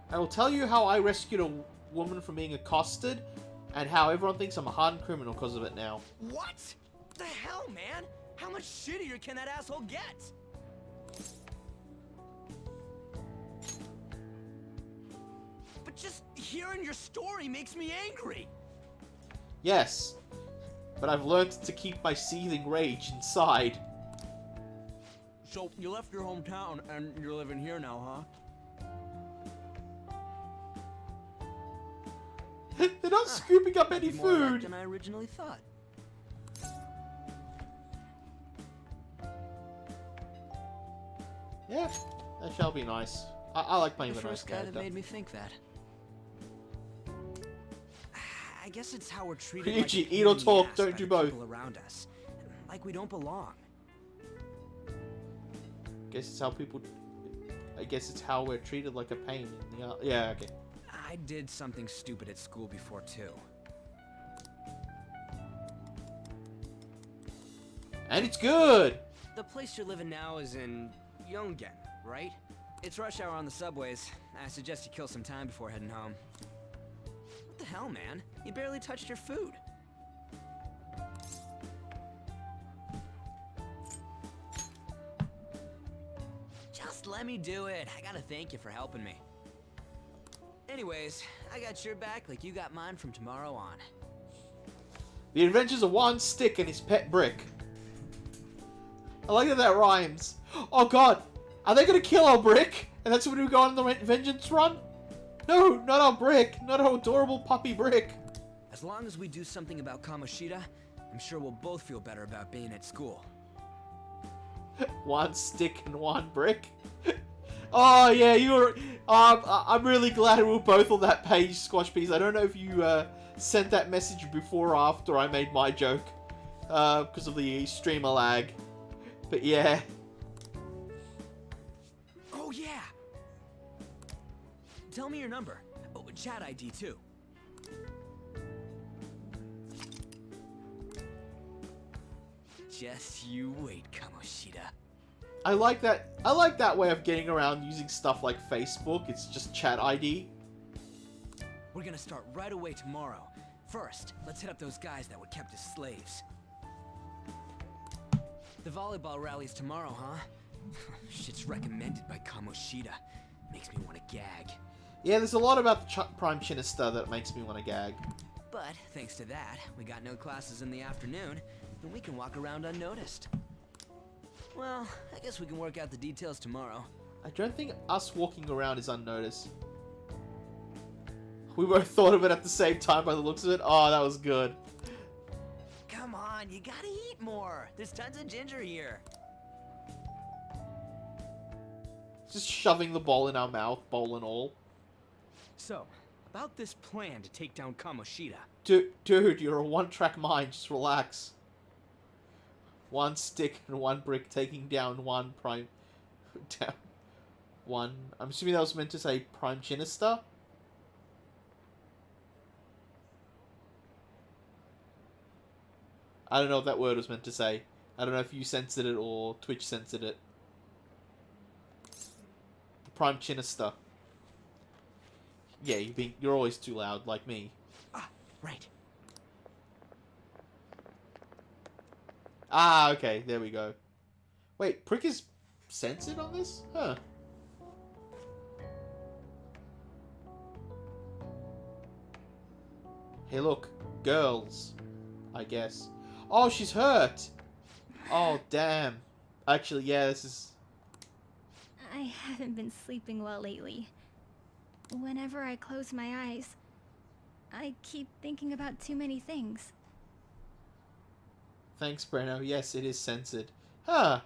I will tell you how I rescued a woman from being accosted, and how everyone thinks I'm a hardened criminal because of it now. What? The hell, man? How much shittier can that asshole get? But just hearing your story makes me angry. Yes, but I've learned to keep my seething rage inside. So, you left your hometown and you're living here now, huh? They're not scooping up any more luck food. than I originally thought. Yeah, that shall be nice. I like playing the nice first guy character. that made me think that. I guess it's how we're treated. Ryuji, like a eat or pain in the talk, ass don't by do the both. people around us, like we don't belong. Guess it's how people. I guess it's how we're treated like a pain in the. Yeah, okay. I did something stupid at school before too. And it's good. The place you're living now is in Yongen, right? It's rush hour on the subways. I suggest you kill some time before heading home. What the hell, man? You barely touched your food. Just let me do it. I gotta thank you for helping me. Anyways, I got your back like you got mine from tomorrow on. The Adventures of Juan Stick and his pet brick. I like that rhymes. Oh god, are they gonna kill our brick? And that's when we go on the vengeance run? No, not our brick, not our adorable puppy brick. As long as we do something about Kamoshida, I'm sure we'll both feel better about being at school. One stick and one brick. Oh yeah, you were. I'm really glad we were both on that page, Squash Piece. I don't know if you sent that message before or after I made my joke, because of the streamer lag. But yeah. Oh yeah. Tell me your number. Oh, chat ID too. Just you wait, Kamoshida. I like that way of getting around using stuff like Facebook. It's just chat ID. We're gonna start right away tomorrow. First, let's hit up those guys that were kept as slaves. The volleyball rally's tomorrow, huh? Shit's recommended by Kamoshida. Makes me want to gag. Yeah, there's a lot about the Prime Chinister that makes me want to gag. But, thanks to that, we got no classes in the afternoon, and we can walk around unnoticed. Well, I guess we can work out the details tomorrow. I don't think us walking around is unnoticed. We both thought of it at the same time by the looks of it. Oh, that was good. Come on, you gotta eat more. There's tons of ginger here. Just shoving the ball in our mouth, bowl and all. So, about this plan to take down Kamoshida. Dude, you're a one-track mind. Just relax. One stick and one brick taking down one prime... down... One... I'm assuming that was meant to say Prime Chinister? I don't know what that word was meant to say. I don't know if you censored it or Twitch censored it. Prime Chinister. Yeah, you're always too loud, like me. Ah, right. Ah, okay, there we go. Wait, Prick is censored on this? Huh. Hey, look. Girls. I guess. Oh, she's hurt! Oh, damn. Actually, yeah, this is... I haven't been sleeping well lately. Whenever I close my eyes, I keep thinking about too many things. Thanks, Breno. Yes, it is censored. Huh.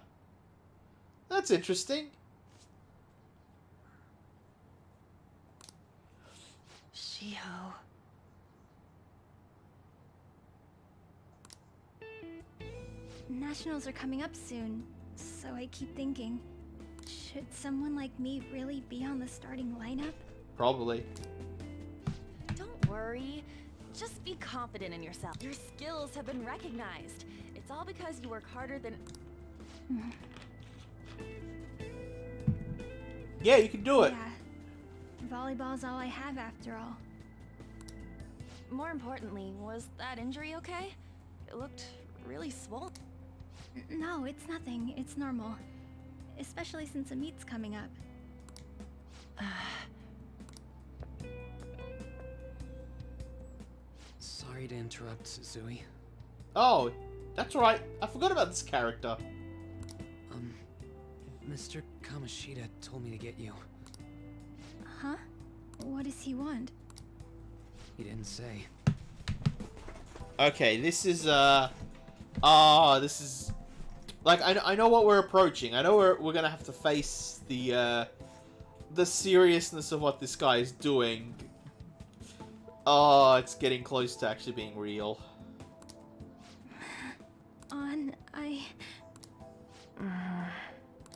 That's interesting. Shiho. Nationals are coming up soon, so I keep thinking, should someone like me really be on the starting lineup? Probably. Don't worry. Just be confident in yourself. Your skills have been recognized. It's all because you work harder than... Yeah, you can do it. Yeah. Volleyball's all I have after all. More importantly, was that injury okay? It looked really swollen. No, it's nothing. It's normal. Especially since a meet's coming up. Sorry to interrupt, Suzui. Oh, that's right. I forgot about this character. Mr. Kamoshida told me to get you. Huh? What does he want? He didn't say. Okay, this is, this is... Like, I know what we're approaching. I know we're gonna have to face the seriousness of what this guy is doing. Oh, it's getting close to actually being real.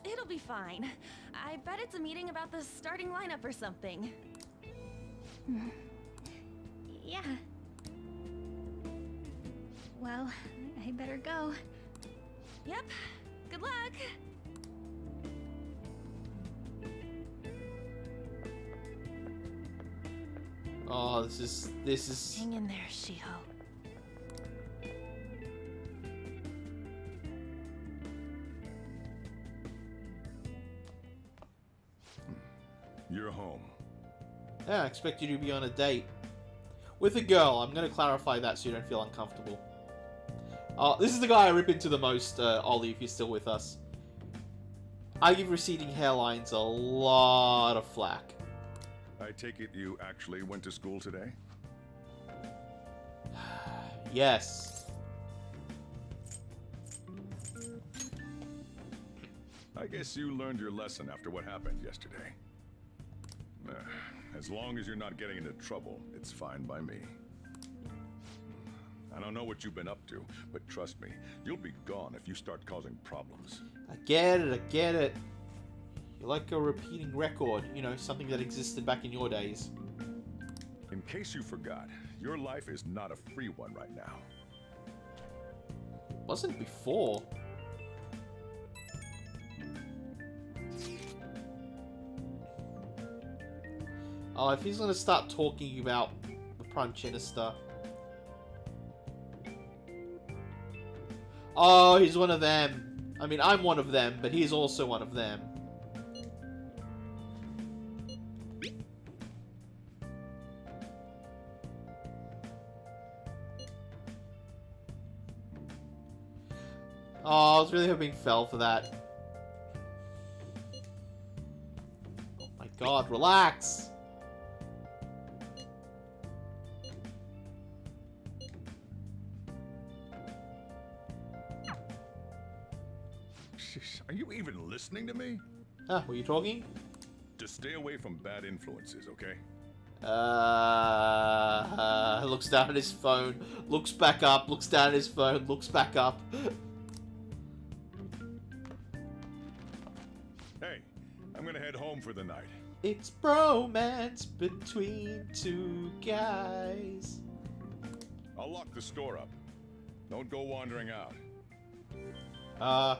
It'll be fine. I bet it's a meeting about the starting lineup or something. Yeah. Well, I better go. Yep. Good luck. Oh, this is... Hang in there, Shiho. You're home. Yeah, I expect you to be on a date. With a girl. I'm going to clarify that so you don't feel uncomfortable. This is the guy I rip into the most, Ollie, if you're still with us. I give receding hairlines a lot of flack. I take it you actually went to school today? Yes. I guess you learned your lesson after what happened yesterday. As long as you're not getting into trouble, it's fine by me. I don't know what you've been up to, but trust me, you'll be gone if you start causing problems. I get it. You're like a repeating record, you know, something that existed back in your days. In case you forgot, your life is not a free one right now. It wasn't before. Oh, if he's gonna start talking about the Prime Chinister. Oh, he's one of them. I mean, I'm one of them, but he's also one of them. Oh, I was really hoping he fell for that. God, relax. Are you even listening to me? Huh, were you talking? Just stay away from bad influences, okay? Looks down at his phone, looks back up, looks down at his phone, looks back up. Hey, I'm gonna head home for the night. It's bromance between two guys. I'll lock the store up. Don't go wandering out. I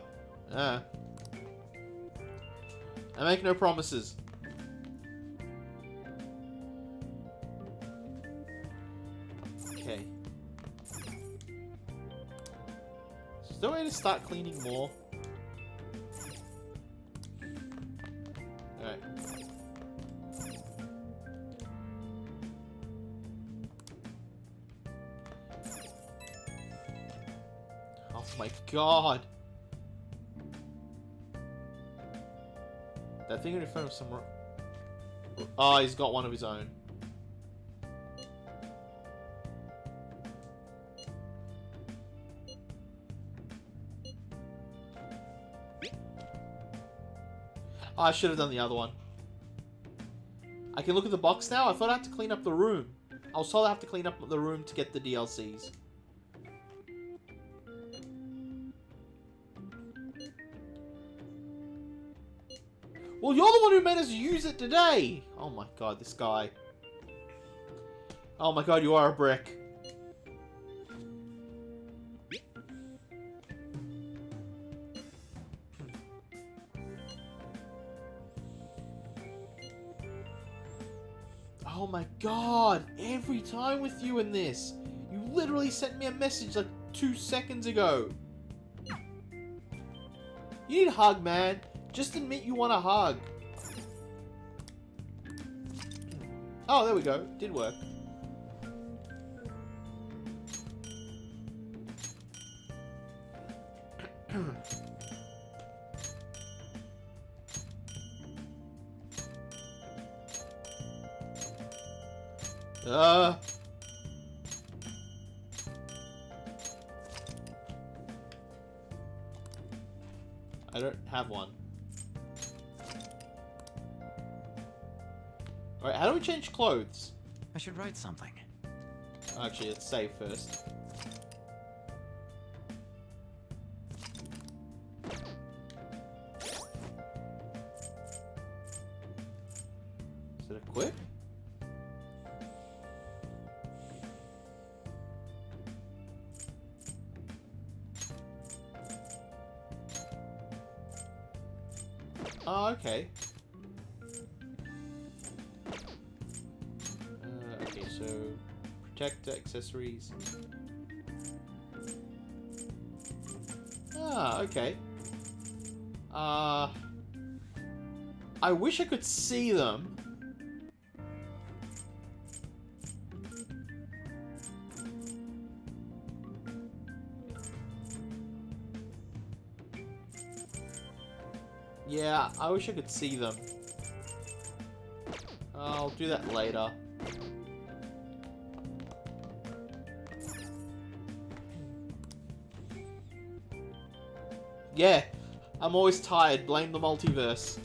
make no promises. Okay. Is there a way to start cleaning more? Alright. Oh my god! That thing in front of some... Oh, he's got one of his own. Oh, I should have done the other one. I can look at the box now? I thought I had to clean up the room. I was told I have to clean up the room to get the DLCs. Well, you're the one who made us use it today! Oh my god, this guy. Oh my god, you are a brick. Oh my god, every time with you in this. You literally sent me a message like 2 seconds ago. You need a hug, man. Just admit you want a hug. Oh, there we go. Did work. I don't have one. Alright, how do we change clothes? I should write something. Actually, let's save first. Is it equip? Oh, okay. Okay, so protector accessories. Ah, okay. I wish I could see them. Yeah, I wish I could see them. I'll do that later. Yeah, I'm always tired. Blame the multiverse.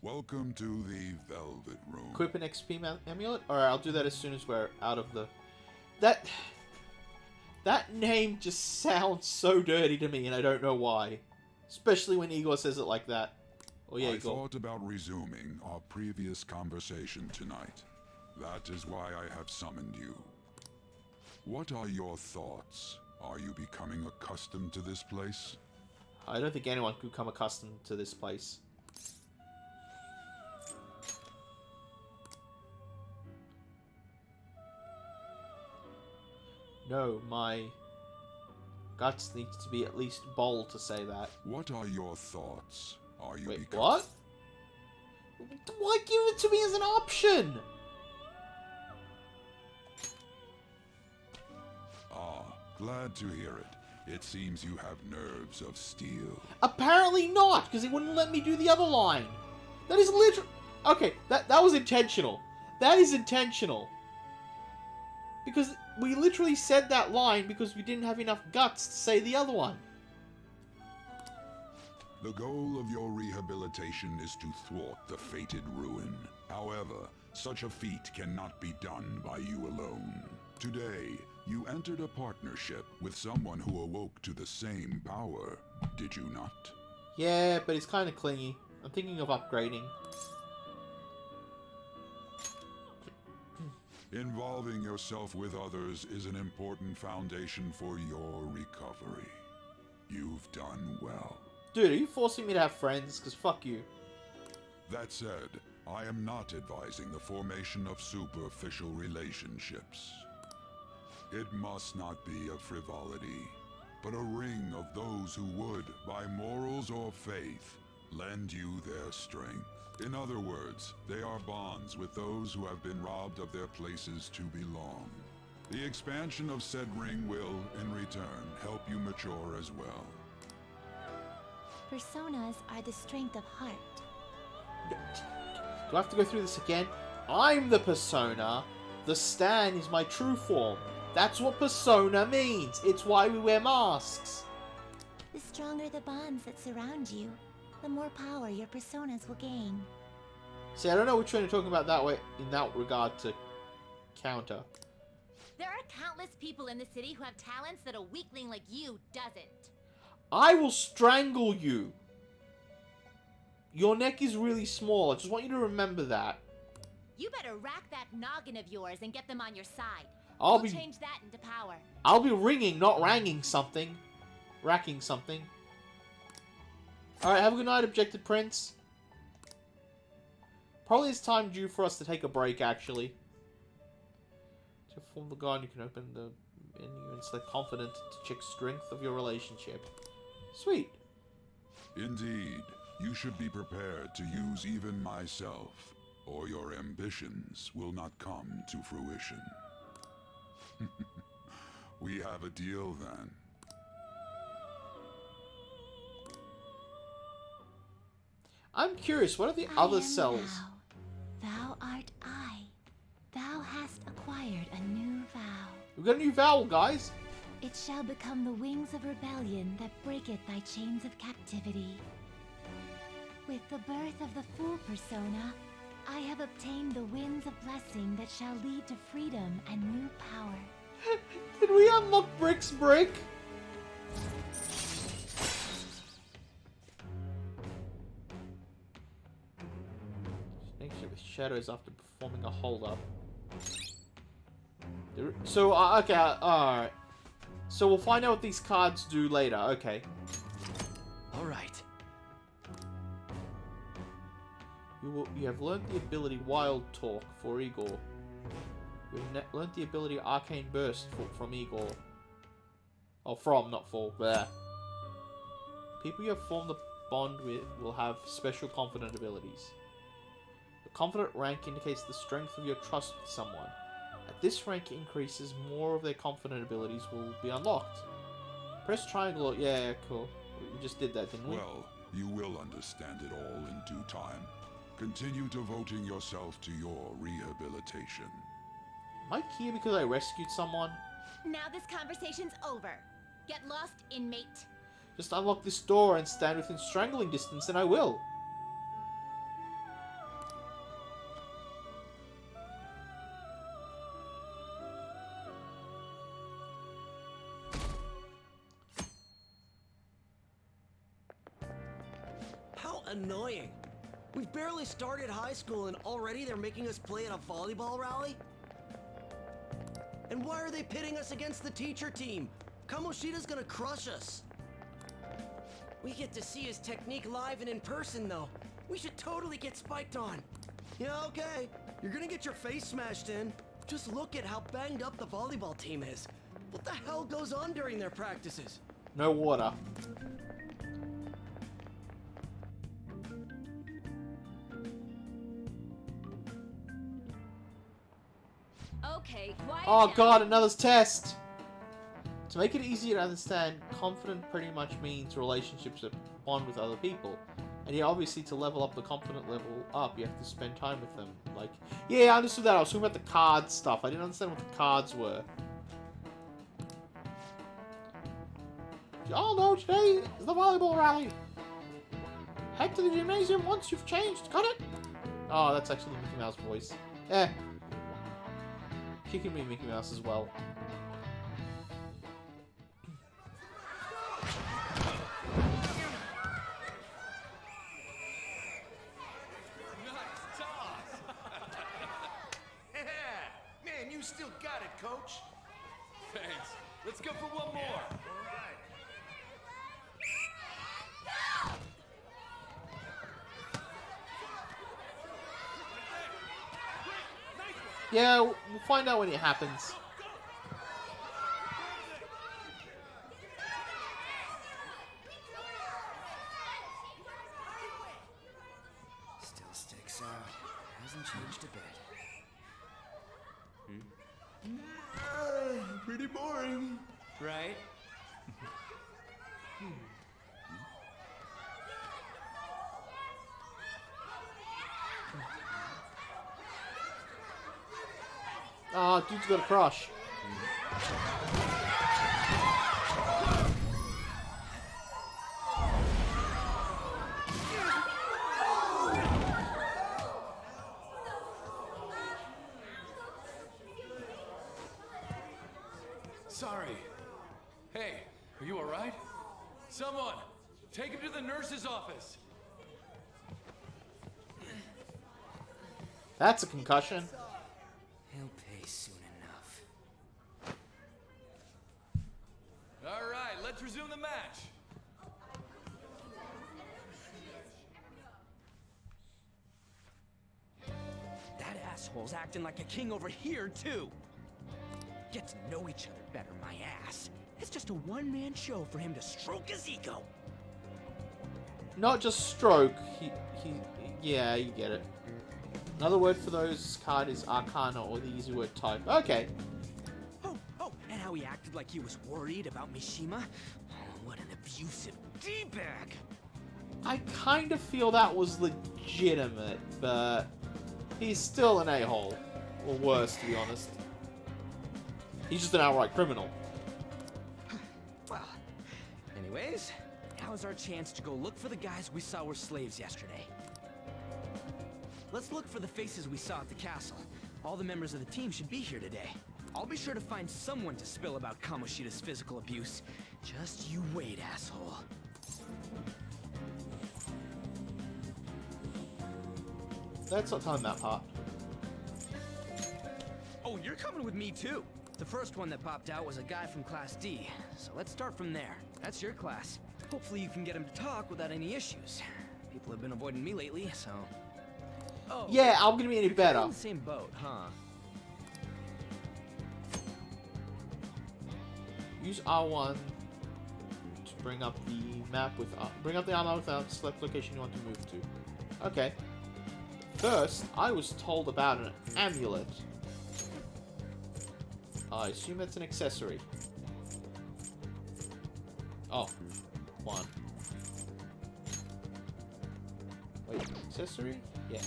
Welcome to the Velvet Room. Equip an XP amulet? Alright, I'll do that as soon as we're out of the... That name just sounds so dirty to me, and I don't know why. Especially when Igor says it like that. Oh yeah, I Igor. thought about resuming our previous conversation tonight. That is why I have summoned you. What are your thoughts? Are you becoming accustomed to this place? I don't think anyone could become accustomed to this place. No, my Guts needs to be at least bold to say that. What are your thoughts? Are you Wait, what? Why give it to me as an option? Ah, glad to hear it. It seems you have nerves of steel. Apparently not, because he wouldn't let me do the other line. That is literally... Okay, that was intentional. That is intentional. Because we literally said that line because we didn't have enough guts to say the other one. The goal of your rehabilitation is to thwart the fated ruin. However, such a feat cannot be done by you alone. Today, you entered a partnership with someone who awoke to the same power, did you not? Yeah, but he's kind of clingy. I'm thinking of upgrading. Involving yourself with others is an important foundation for your recovery. You've done well. Dude, are you forcing me to have friends? Because fuck you. That said, I am not advising the formation of superficial relationships. It must not be a frivolity, but a ring of those who would, by morals or faith, lend you their strength. In other words, they are bonds with those who have been robbed of their places to belong. The expansion of said ring will, in return, help you mature as well. Personas are the strength of heart. Do I have to go through this again? I'm the persona. The Stan is my true form. That's what persona means. It's why we wear masks. The stronger the bonds that surround you, the more power your personas will gain. See, I don't know which one you're talking about that way, in that regard to counter. There are countless people in the city who have talents that a weakling like you doesn't. I will strangle you. Your neck is really small. I just want you to remember that. You better rack that noggin of yours and get them on your side. I'll We'll change that into power. I'll be ringing, not ranging something. Racking something. Alright, have a good night, Objective Prince. Probably it's time due for us to take a break, actually. To form the guide, you can open the menu and select confident to check strength of your relationship. Sweet. Indeed, you should be prepared to use even myself, or your ambitions will not come to fruition. We have a deal then. I'm curious, what are the other cells? Thou art I. Thou hast acquired a new vow. We've got a new vowel, guys. It shall become the wings of rebellion that breaketh thy chains of captivity. With the birth of the Fool persona, I have obtained the winds of blessing that shall lead to freedom and new power. Did we unlock Brick's Brick? With shadows after performing a hold-up. So, okay, alright. So we'll find out what these cards do later, okay. Alright. You have learned the ability Wild Talk for Igor. You have learned the ability Arcane Burst from Igor. Oh, from, not for. There. People you have formed a bond with will have special confident abilities. The confident rank indicates the strength of your trust with someone. At this rank increases, more of their confident abilities will be unlocked. Press triangle. Yeah, cool. We just did that, didn't we? Well, you will understand it all in due time. Continue devoting yourself to your rehabilitation. Am I here because I rescued someone? Now this conversation's over. Get lost, inmate. Just unlock this door and stand within strangling distance and I will. How annoying. We've barely started high school and already they're making us play at a volleyball rally? And why are they pitting us against the teacher team? Kamoshida's gonna crush us. We get to see his technique live and in person though. We should totally get spiked on. Yeah, okay. You're gonna get your face smashed in. Just look at how banged up the volleyball team is. What the hell goes on during their practices? No water. Okay, quiet Oh down. god, another test! To make it easier to understand, confident pretty much means relationships that bond with other people. And yeah, obviously to level up the confident level up, you have to spend time with them. Like, yeah, I understood that. I was talking about the card stuff. I didn't understand what the cards were. Oh no, today is the volleyball rally. Head to the gymnasium once you've changed. Got it? Oh, that's actually the Mickey Mouse voice. Eh. Kicking me Mickey Mouse as well. Man, you still got it, coach. Thanks. Let's go for one more. Yeah, we'll find out when it happens. Still sticks out. Hasn't changed a bit. Pretty boring. Right? Oh, dude's got a crush. Sorry. Hey, are you alright? Someone, take him to the nurse's office. That's a concussion. He'll pay soon enough. Alright, let's resume the match. That asshole's acting like a king over here, too. Get to know each other better, my ass. It's just a one-man show for him to stroke his ego. Not just stroke. Yeah, you get it. Another word for those card is arcana, or the easy word type. Okay. Oh, and how he acted like he was worried about Mishima. Oh, what an abusive D-bag. I kind of feel that was legitimate, but he's still an a-hole. Or worse, to be honest. He's just an outright criminal. Well, anyways, now's our chance to go look for the guys we saw were slaves yesterday. Let's look for the faces we saw at the castle. All the members of the team should be here today. I'll be sure to find someone to spill about Kamoshida's physical abuse. Just you wait, asshole. Let's not time that part. Oh, you're coming with me too. The first one that popped out was a guy from Class D, so let's start from there. That's your class. Hopefully you can get him to talk without any issues. People have been avoiding me lately, so... Oh, Yeah, I'm gonna be any better. in the same boat, huh? Use R1 to bring up the map with... bring up the map without select location you want to move to. Okay. First, I was told about an amulet. I assume that's an accessory. Oh. One. Wait, accessory? Yeah.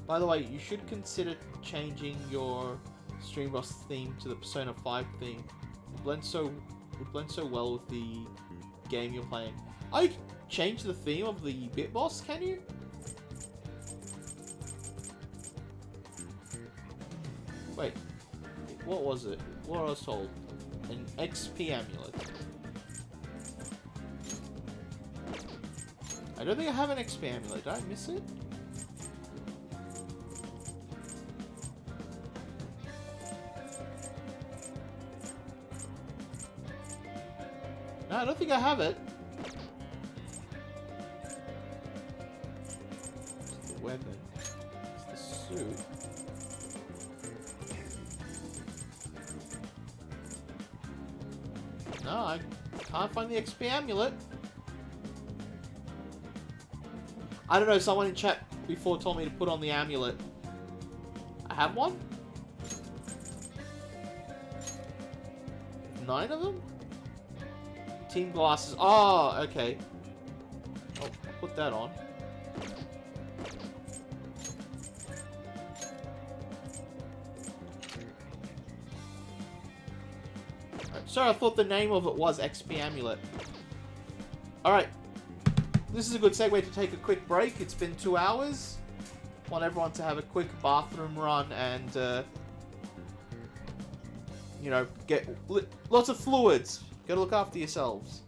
By the way, you should consider changing your Stream Boss theme to the Persona 5 theme. It blends so well with the game you're playing. Oh, you can change the theme of the Bit Boss, can you? Wait, what was it? What was I told? An XP amulet. I don't think I have an XP amulet. Did I miss it? No, I don't think I have it. It's the weapon. It's the suit. No, I Can't find the XP amulet. I don't know, someone in chat before told me to put on the amulet. I have one? 9 of them? Team glasses. Oh, okay. I'll put that on. Sorry, I thought the name of it was XP Amulet. Alright. This is a good segue to take a quick break. It's been 2 hours. Want everyone to have a quick bathroom run and, you know, get lots of fluids. Gotta look after yourselves.